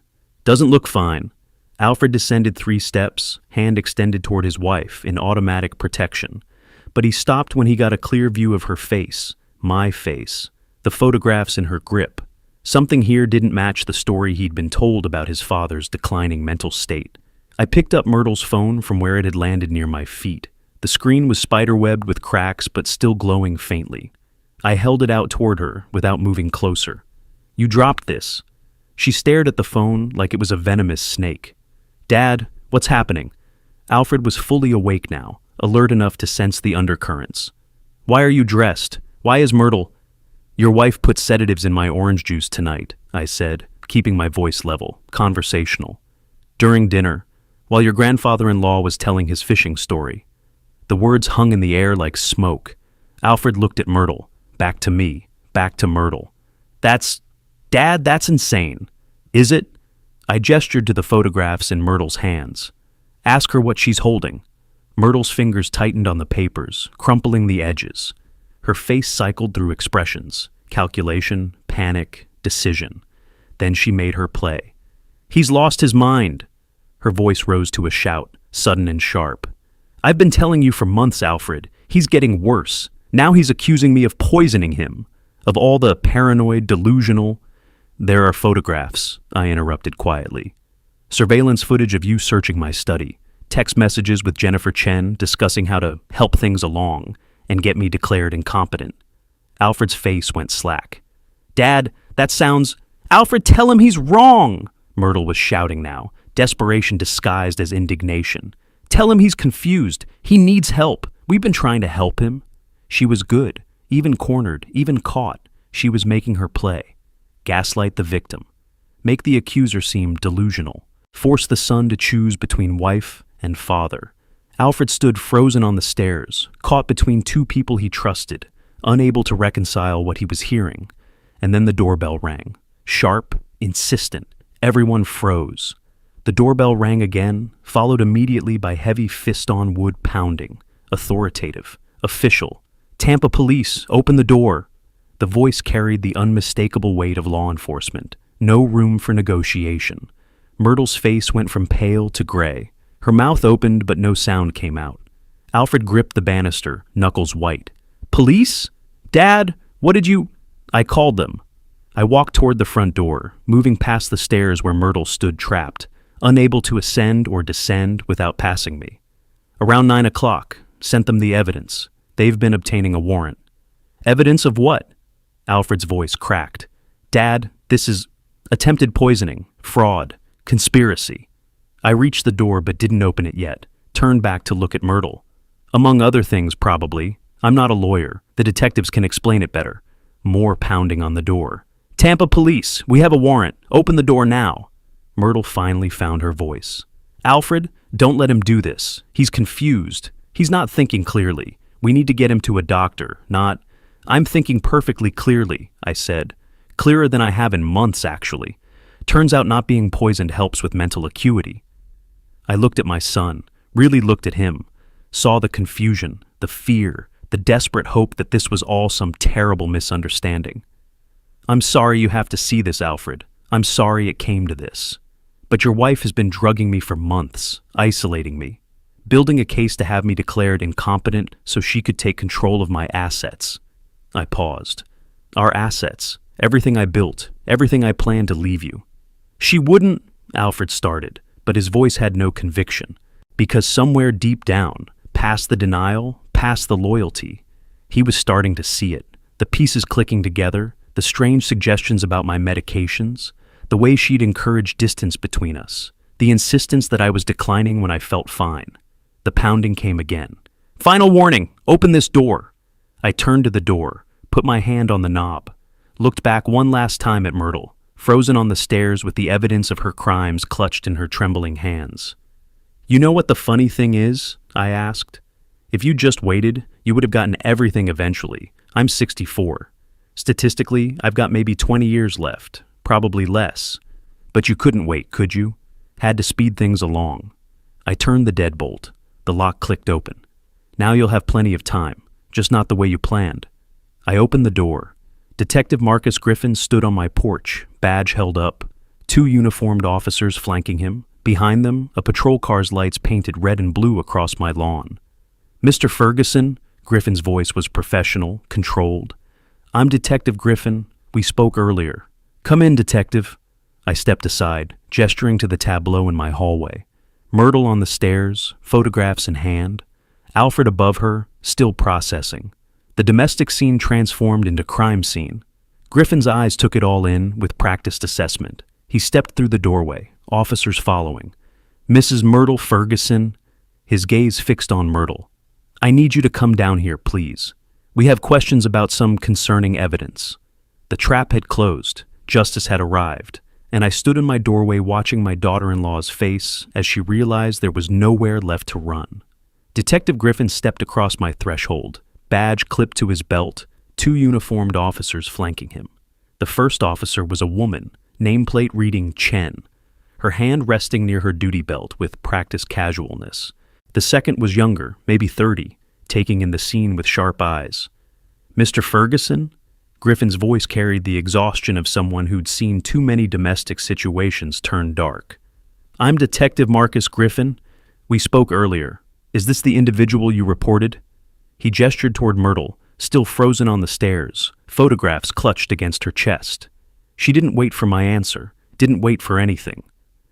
A: "Doesn't look fine." Alfred descended 3 steps, hand extended toward his wife in automatic protection. But he stopped when he got a clear view of her face, my face, the photographs in her grip. Something here didn't match the story he'd been told about his father's declining mental state. I picked up Myrtle's phone from where it had landed near my feet. The screen was spiderwebbed with cracks but still glowing faintly. I held it out toward her without moving closer. "You dropped this." She stared at the phone like it was a venomous snake. "Dad, what's happening?" Alfred was fully awake now, alert enough to sense the undercurrents. "Why are you dressed? Why is Myrtle—" "Your wife put sedatives in my orange juice tonight," I said, keeping my voice level, conversational. "During dinner, while your grandfather-in-law was telling his fishing story." The words hung in the air like smoke. Alfred looked at Myrtle, back to me, back to Myrtle. Dad, that's insane." "Is it?" I gestured to the photographs in Myrtle's hands. "Ask her what she's holding." Myrtle's fingers tightened on the papers, crumpling the edges. Her face cycled through expressions: calculation, panic, decision. Then she made her play. "He's lost his mind." Her voice rose to a shout, sudden and sharp. "I've been telling you for months, Alfred. He's getting worse. Now he's accusing me of poisoning him. Of all the paranoid, delusional—" "There are photographs," I interrupted quietly. "Surveillance footage of you searching my study. Text messages with Jennifer Chen discussing how to help things along and get me declared incompetent." Alfred's face went slack. "Dad, that sounds—" "Alfred, tell him he's wrong!" Myrtle was shouting now, desperation disguised as indignation. "Tell him he's confused. He needs help. We've been trying to help him." She was good, even cornered, even caught. She was making her play. Gaslight the victim. Make the accuser seem delusional. Force the son to choose between wife and father. Alfred stood frozen on the stairs, caught between 2 people he trusted, unable to reconcile what he was hearing. And then the doorbell rang. Sharp, insistent. Everyone froze. The doorbell rang again, followed immediately by heavy fist-on-wood pounding. Authoritative. Official. "Tampa police, open the door." The voice carried the unmistakable weight of law enforcement. No room for negotiation. Myrtle's face went from pale to gray. Her mouth opened, but no sound came out. Alfred gripped the banister, knuckles white. "Police? Dad, what did you—" "I called them." I walked toward the front door, moving past the stairs where Myrtle stood trapped, unable to ascend or descend without passing me. "Around 9 o'clock, sent them the evidence. They've been obtaining a warrant." "Evidence of what?" Alfred's voice cracked. "Dad, this is attempted poisoning, fraud, conspiracy." I reached the door but didn't open it yet, turned back to look at Myrtle. "Among other things, probably. I'm not a lawyer. The detectives can explain it better." More pounding on the door. "Tampa police, we have a warrant. Open the door now." Myrtle finally found her voice. "Alfred, don't let him do this. He's confused. He's not thinking clearly. We need to get him to a doctor, not—" "I'm thinking perfectly clearly," I said. "Clearer than I have in months, actually. Turns out not being poisoned helps with mental acuity." I looked at my son, really looked at him, saw the confusion, the fear, the desperate hope that this was all some terrible misunderstanding. "I'm sorry you have to see this, Alfred. I'm sorry it came to this. But your wife has been drugging me for months, isolating me, building a case to have me declared incompetent so she could take control of my assets." I paused. "Our assets, everything I built, everything I planned to leave you." "She wouldn't," Alfred started, but his voice had no conviction, because somewhere deep down, past the denial, past the loyalty, he was starting to see it, the pieces clicking together, the strange suggestions about my medications, the way she'd encouraged distance between us, the insistence that I was declining when I felt fine. The pounding came again. "Final warning! Open this door!" I turned to the door, put my hand on the knob. looked back one last time at Myrtle, frozen on the stairs with the evidence of her crimes clutched in her trembling hands. "You know what the funny thing is?" I asked. "If you just waited, you would have gotten everything eventually. I'm 64. Statistically, I've got maybe 20 years left, probably less. But you couldn't wait, could you? Had to speed things along." I turned the deadbolt. The lock clicked open. "Now you'll have plenty of time, just not the way you planned." I opened the door. Detective Marcus Griffin stood on my porch, badge held up, 2 uniformed officers flanking him. Behind them, a patrol car's lights painted red and blue across my lawn. "Mr. Ferguson," Griffin's voice was professional, controlled. "I'm Detective Griffin. We spoke earlier. Come in, Detective." I stepped aside, gesturing to the tableau in my hallway. Myrtle on the stairs, photographs in hand. Alfred above her, still processing. The domestic scene transformed into crime scene. Griffin's eyes took it all in with practiced assessment. He stepped through the doorway, officers following. "Mrs. Myrtle Ferguson," his gaze fixed on Myrtle. "I need you to come down here, please. We have questions about some concerning evidence." The trap had closed, justice had arrived, and I stood in my doorway watching my daughter-in-law's face as she realized there was nowhere left to run. Detective Griffin stepped across my threshold, badge clipped to his belt, 2 uniformed officers flanking him. The first officer was a woman, nameplate reading Chen, her hand resting near her duty belt with practiced casualness. The second was younger, maybe 30, taking in the scene with sharp eyes. "Mr. Ferguson?" Griffin's voice carried the exhaustion of someone who'd seen too many domestic situations turn dark. "I'm Detective Marcus Griffin. We spoke earlier. Is this the individual you reported?" He gestured toward Myrtle, still frozen on the stairs, photographs clutched against her chest. She didn't wait for my answer, didn't wait for anything.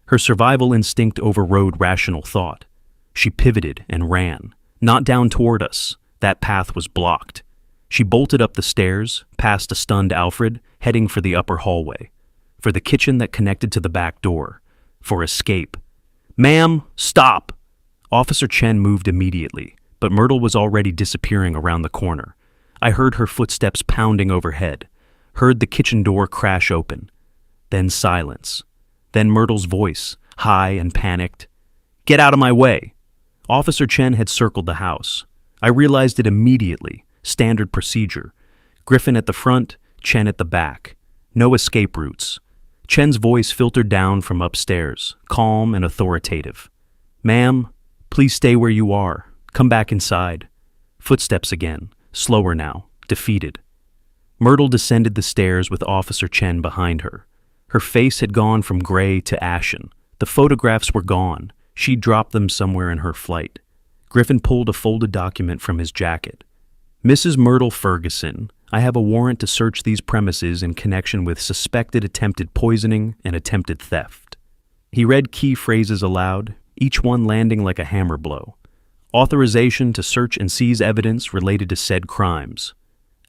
A: Her survival instinct overrode rational thought. She pivoted and ran, not down toward us. That path was blocked. She bolted up the stairs, past a stunned Alfred, heading for the upper hallway, for the kitchen that connected to the back door, for escape. "Ma'am, stop!" Officer Chen moved immediately, but Myrtle was already disappearing around the corner. I heard her footsteps pounding overhead, heard the kitchen door crash open. Then silence. Then Myrtle's voice, high and panicked. "Get out of my way!" Officer Chen had circled the house. I realized it immediately. Standard procedure. Griffin at the front, Chen at the back. No escape routes. Chen's voice filtered down from upstairs, calm and authoritative. "Ma'am, please stay where you are. Come back inside." Footsteps again, slower now, defeated. Myrtle descended the stairs with Officer Chen behind her. Her face had gone from gray to ashen. The photographs were gone. She'd dropped them somewhere in her flight. Griffin pulled a folded document from his jacket. "Mrs. Myrtle Ferguson, I have a warrant to search these premises in connection with suspected attempted poisoning and attempted theft." He read key phrases aloud, each one landing like a hammer blow. "Authorization to search and seize evidence related to said crimes."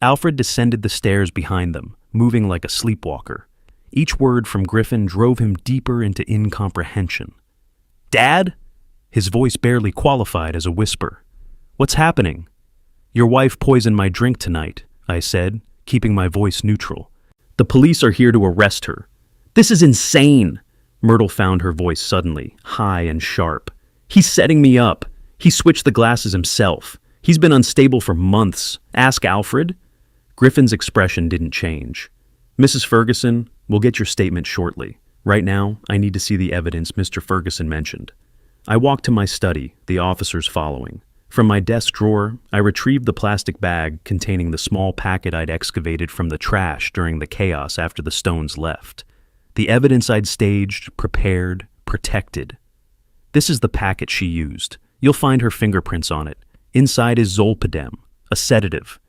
A: Alfred descended the stairs behind them, moving like a sleepwalker. Each word from Griffin drove him deeper into incomprehension. "Dad?" His voice barely qualified as a whisper. "What's happening?" "Your wife poisoned my drink tonight," I said, keeping my voice neutral. "The police are here to arrest her." "This is insane!" Myrtle found her voice suddenly, high and sharp. "He's setting me up. He switched the glasses himself. He's been unstable for months. Ask Alfred." Griffin's expression didn't change. "Mrs. Ferguson, we'll get your statement shortly. Right now, I need to see the evidence Mr. Ferguson mentioned." I walked to my study, the officers following. From my desk drawer, I retrieved the plastic bag containing the small packet I'd excavated from the trash during the chaos after the Stones left. The evidence I'd staged, prepared, protected. "This is the packet she used. You'll find her fingerprints on it. Inside is zolpidem, a sedative."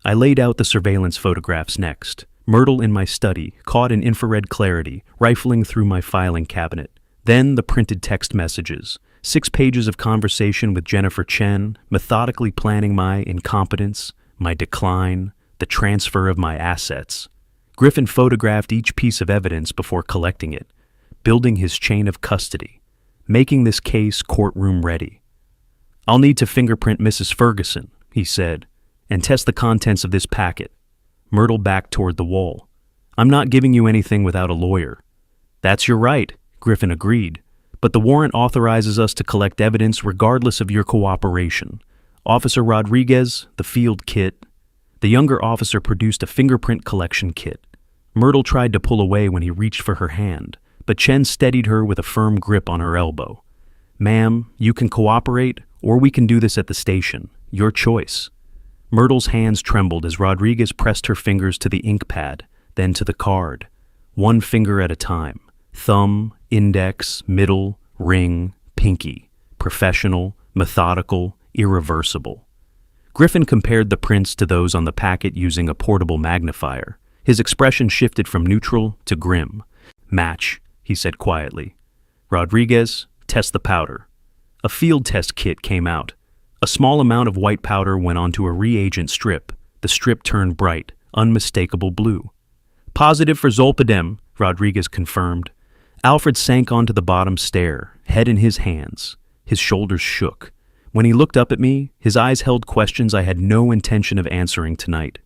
A: I laid out the surveillance photographs next. Myrtle in my study, caught in infrared clarity, rifling through my filing cabinet. Then the printed text messages. 6 pages of conversation with Jennifer Chen, methodically planning my incompetence, my decline, the transfer of my assets. Griffin photographed each piece of evidence before collecting it, building his chain of custody, making this case courtroom ready. "I'll need to fingerprint Mrs. Ferguson," he said, "and test the contents of this packet." Myrtle backed toward the wall. "I'm not giving you anything without a lawyer." "That's your right," Griffin agreed. "But the warrant authorizes us to collect evidence regardless of your cooperation. Officer Rodriguez, the field kit." The younger officer produced a fingerprint collection kit. Myrtle tried to pull away when he reached for her hand, but Chen steadied her with a firm grip on her elbow. "Ma'am, you can cooperate, or we can do this at the station. Your choice." Myrtle's hands trembled as Rodriguez pressed her fingers to the ink pad, then to the card. One finger at a time. Thumb, index, middle, ring, pinky. Professional, methodical, irreversible. Griffin compared the prints to those on the packet using a portable magnifier. His expression shifted from neutral to grim. "Match," he said quietly. "Rodriguez, test the powder." A field test kit came out. A small amount of white powder went onto a reagent strip. The strip turned bright, unmistakable blue. "Positive for zolpidem," Rodriguez confirmed. Alfred sank onto the bottom stair, head in his hands. His shoulders shook. When he looked up at me, his eyes held questions I had no intention of answering tonight.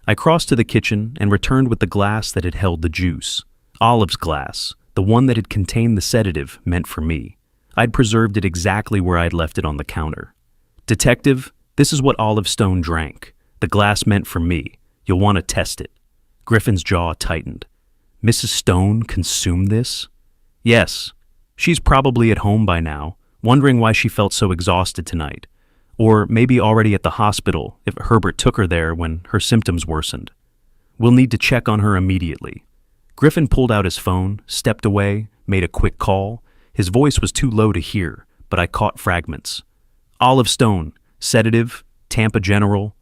A: I crossed to the kitchen and returned with the glass that had held the juice. Olive's glass, the one that had contained the sedative meant for me. I'd preserved it exactly where I'd left it on the counter. "Detective, this is what Olive Stone drank. The glass meant for me. You'll want to test it." Griffin's jaw tightened. "Mrs. Stone consumed this?" "Yes. She's probably at home by now, wondering why she felt so exhausted tonight. Or maybe already at the hospital if Herbert took her there when her symptoms worsened. We'll need to check on her immediately." Griffin pulled out his phone, stepped away, made a quick call. His voice was too low to hear, but I caught fragments. "Olive Stone, sedative, Tampa General."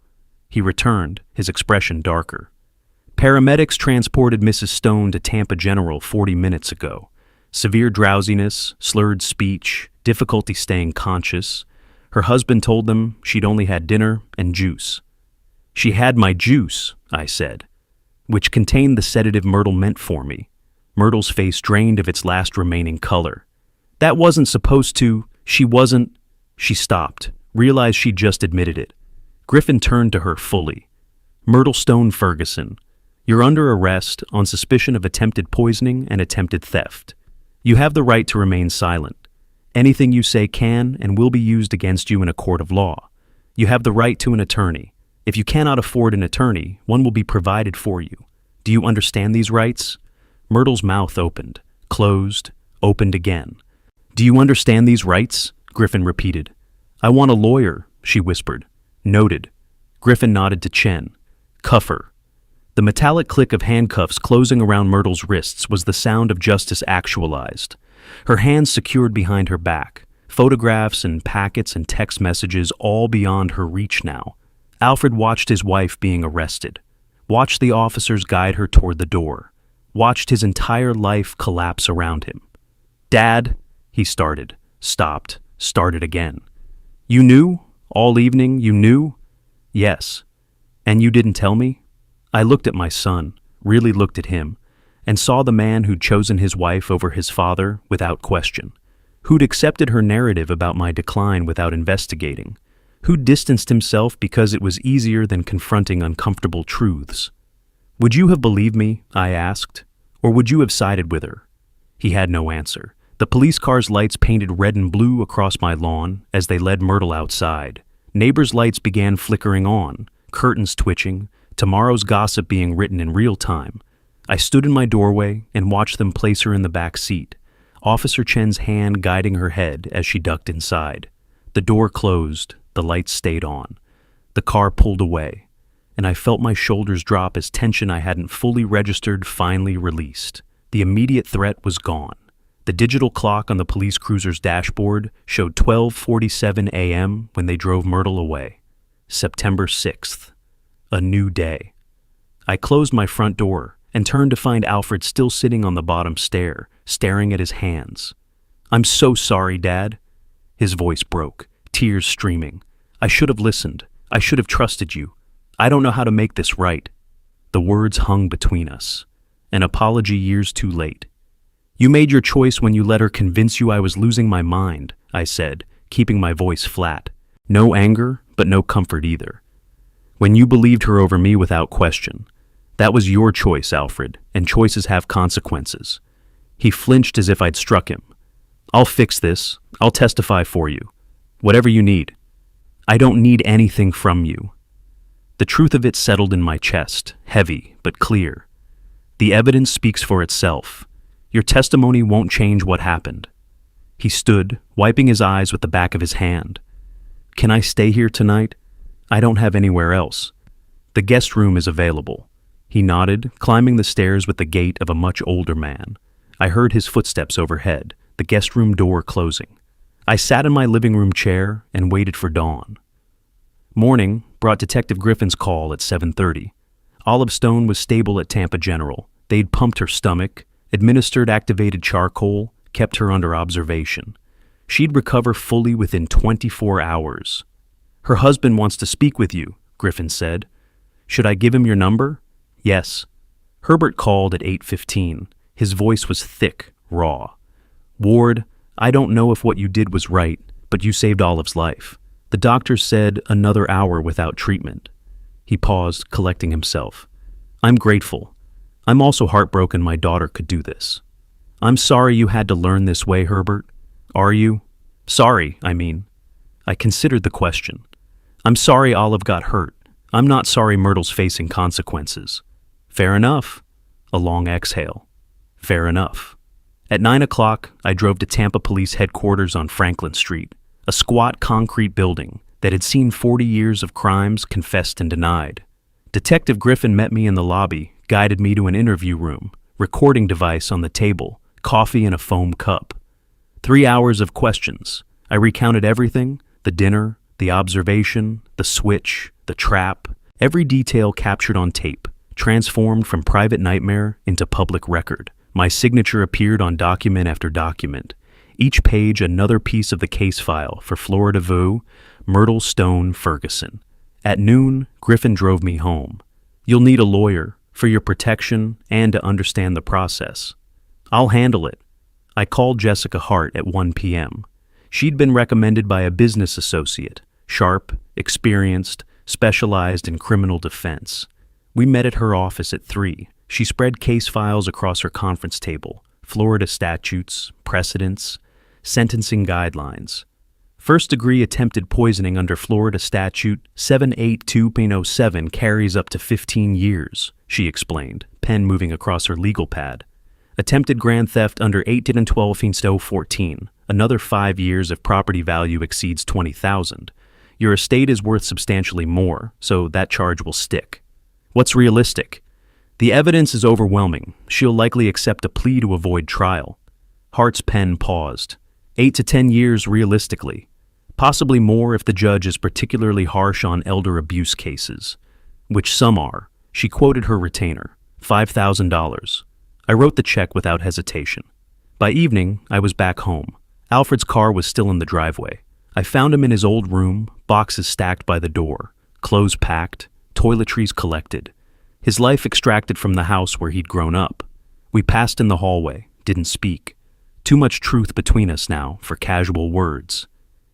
A: He returned, his expression darker. "Paramedics transported Mrs. Stone to Tampa General 40 minutes ago. Severe drowsiness, slurred speech, difficulty staying conscious. Her husband told them she'd only had dinner and juice." "She had my juice," I said, "which contained the sedative Myrtle meant for me." Myrtle's face drained of its last remaining color. "That wasn't supposed to, she wasn't—" She stopped, realized she'd just admitted it. Griffin turned to her fully. "Myrtle Stone Ferguson, you're under arrest on suspicion of attempted poisoning and attempted theft. You have the right to remain silent. Anything you say can and will be used against you in a court of law. You have the right to an attorney. If you cannot afford an attorney, one will be provided for you. Do you understand these rights?" Myrtle's mouth opened, closed, opened again. "Do you understand these rights?" Griffin repeated. "I want a lawyer," she whispered. "Noted." Griffin nodded to Chen. "Cuff her." The metallic click of handcuffs closing around Myrtle's wrists was the sound of justice actualized. Her hands secured behind her back, photographs and packets and text messages all beyond her reach now. Alfred watched his wife being arrested, watched the officers guide her toward the door, watched his entire life collapse around him. "Dad," he started, stopped, started again. "You knew? All evening you knew?" "Yes." "And you didn't tell me?" I looked at my son, really looked at him, and saw the man who'd chosen his wife over his father without question, who'd accepted her narrative about my decline without investigating, who'd distanced himself because it was easier than confronting uncomfortable truths. "Would you have believed me?" I asked, "or would you have sided with her?" He had no answer. The police car's lights painted red and blue across my lawn as they led Myrtle outside. Neighbors' lights began flickering on, curtains twitching, tomorrow's gossip being written in real time. I stood in my doorway and watched them place her in the back seat, Officer Chen's hand guiding her head as she ducked inside. The door closed, the lights stayed on. The car pulled away, and I felt my shoulders drop as tension I hadn't fully registered finally released. The immediate threat was gone. The digital clock on the police cruiser's dashboard showed 12:47 a.m. when they drove Myrtle away. September 6th. A new day. I closed my front door and turned to find Alfred still sitting on the bottom stair, staring at his hands. "I'm so sorry, Dad." His voice broke, tears streaming. "I should have listened. I should have trusted you. I don't know how to make this right." The words hung between us. An apology years too late. "You made your choice when you let her convince you I was losing my mind," I said, keeping my voice flat. No anger, but no comfort either. "When you believed her over me without question. That was your choice, Alfred, and choices have consequences. He flinched as if I'd struck him. I'll fix this. I'll testify for you. Whatever you need. I don't need anything from you. The truth of it settled in my chest, heavy but clear. The evidence speaks for itself. Your testimony won't change what happened. He stood, wiping his eyes with the back of his hand. Can I stay here tonight? I don't have anywhere else. The guest room is available. He nodded, climbing the stairs with the gait of a much older man. I heard his footsteps overhead, the guest room door closing. I sat in my living room chair and waited for dawn. Morning brought Detective Griffin's call at 7:30. Olive Stone was stable at Tampa General. They'd pumped her stomach, administered activated charcoal, kept her under observation. She'd recover fully within 24 hours. Her husband wants to speak with you, Griffin said. Should I give him your number? Yes. Herbert called at 8:15. His voice was thick, raw. Ward, I don't know if what you did was right, but you saved Olive's life. The doctor said another hour without treatment. He paused, collecting himself. I'm grateful. I'm also heartbroken my daughter could do this. I'm sorry you had to learn this way, Herbert. Are you? Sorry, I mean. I considered the question. I'm sorry Olive got hurt. I'm not sorry Myrtle's facing consequences. Fair enough. A long exhale. Fair enough. At 9 o'clock, I drove to Tampa Police Headquarters on Franklin Street, a squat concrete building that had seen 40 years of crimes confessed and denied. Detective Griffin met me in the lobby, guided me to an interview room, recording device on the table, coffee in a foam cup. 3 hours of questions. I recounted everything, the dinner, the observation, the switch, the trap, every detail captured on tape, transformed from private nightmare into public record. My signature appeared on document after document, each page another piece of the case file for Florida Vu, Myrtle Stone Ferguson. At noon, Griffin drove me home. You'll need a lawyer for your protection and to understand the process. I'll handle it. I called Jessica Hart at 1 p.m. She'd been recommended by a business associate, sharp, experienced, specialized in criminal defense. We met at her office at 3. She spread case files across her conference table, Florida statutes, precedents, sentencing guidelines. First-degree attempted poisoning under Florida Statute 782.07 carries up to 15 years, she explained, pen moving across her legal pad. Attempted grand theft under 812.014, another 5 years if property value exceeds $20,000. Your estate is worth substantially more, so that charge will stick. What's realistic? The evidence is overwhelming. She'll likely accept a plea to avoid trial. Hart's pen paused. 8 to 10 years realistically. Possibly more if the judge is particularly harsh on elder abuse cases. Which some are. She quoted her retainer. $5,000. I wrote the check without hesitation. By evening, I was back home. Alfred's car was still in the driveway. I found him in his old room, boxes stacked by the door, clothes packed, toiletries collected. His life extracted from the house where he'd grown up. We passed in the hallway, didn't speak. Too much truth between us now for casual words.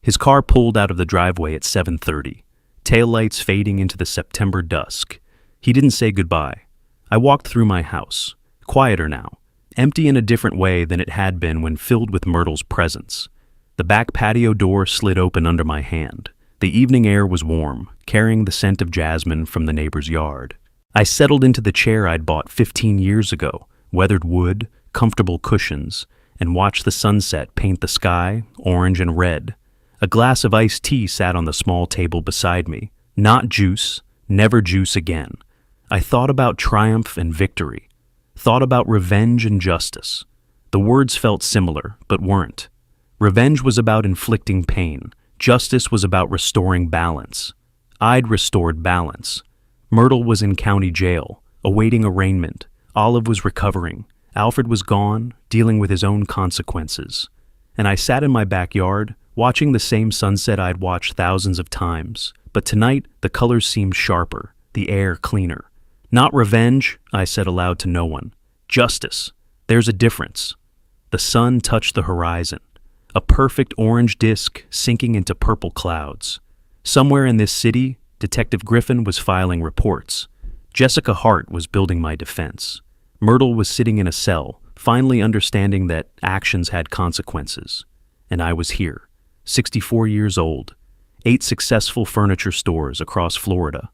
A: His car pulled out of the driveway at 7:30, taillights fading into the September dusk. He didn't say goodbye. I walked through my house, quieter now, empty in a different way than it had been when filled with Myrtle's presence. The back patio door slid open under my hand. The evening air was warm, carrying the scent of jasmine from the neighbor's yard. I settled into the chair I'd bought 15 years ago, weathered wood, comfortable cushions, and watched the sunset paint the sky orange and red. A glass of iced tea sat on the small table beside me. Not juice, never juice again. I thought about triumph and victory. Thought about revenge and justice. The words felt similar, but weren't. Revenge was about inflicting pain. Justice was about restoring balance. I'd restored balance. Myrtle was in county jail, awaiting arraignment. Olive was recovering. Alfred was gone, dealing with his own consequences. And I sat in my backyard, watching the same sunset I'd watched thousands of times. But tonight, the colors seemed sharper, the air cleaner. Not revenge, I said aloud to no one. Justice. There's a difference. The sun touched the horizon. A perfect orange disk sinking into purple clouds. Somewhere in this city, Detective Griffin was filing reports. Jessica Hart was building my defense. Myrtle was sitting in a cell, finally understanding that actions had consequences. And I was here, 64 years old, 8 successful furniture stores across Florida,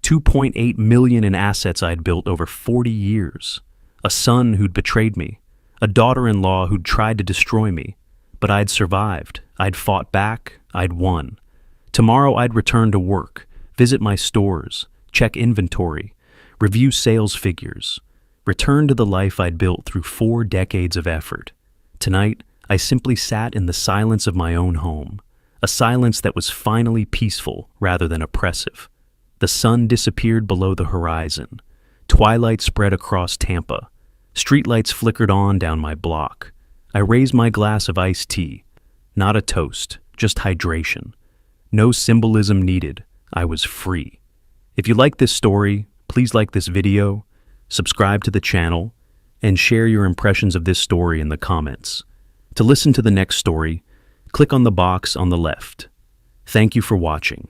A: 2.8 million in assets I'd built over 40 years, a son who'd betrayed me, a daughter-in-law who'd tried to destroy me. But I'd survived, I'd fought back, I'd won. Tomorrow I'd return to work, visit my stores, check inventory, review sales figures, return to the life I'd built through 4 decades of effort. Tonight, I simply sat in the silence of my own home, a silence that was finally peaceful rather than oppressive. The sun disappeared below the horizon. Twilight spread across Tampa. Streetlights flickered on down my block. I raised my glass of iced tea. Not a toast, just hydration. No symbolism needed. I was free. If you like this story, please like this video, subscribe to the channel, and share your impressions of this story in the comments. To listen to the next story, click on the box on the left. Thank you for watching.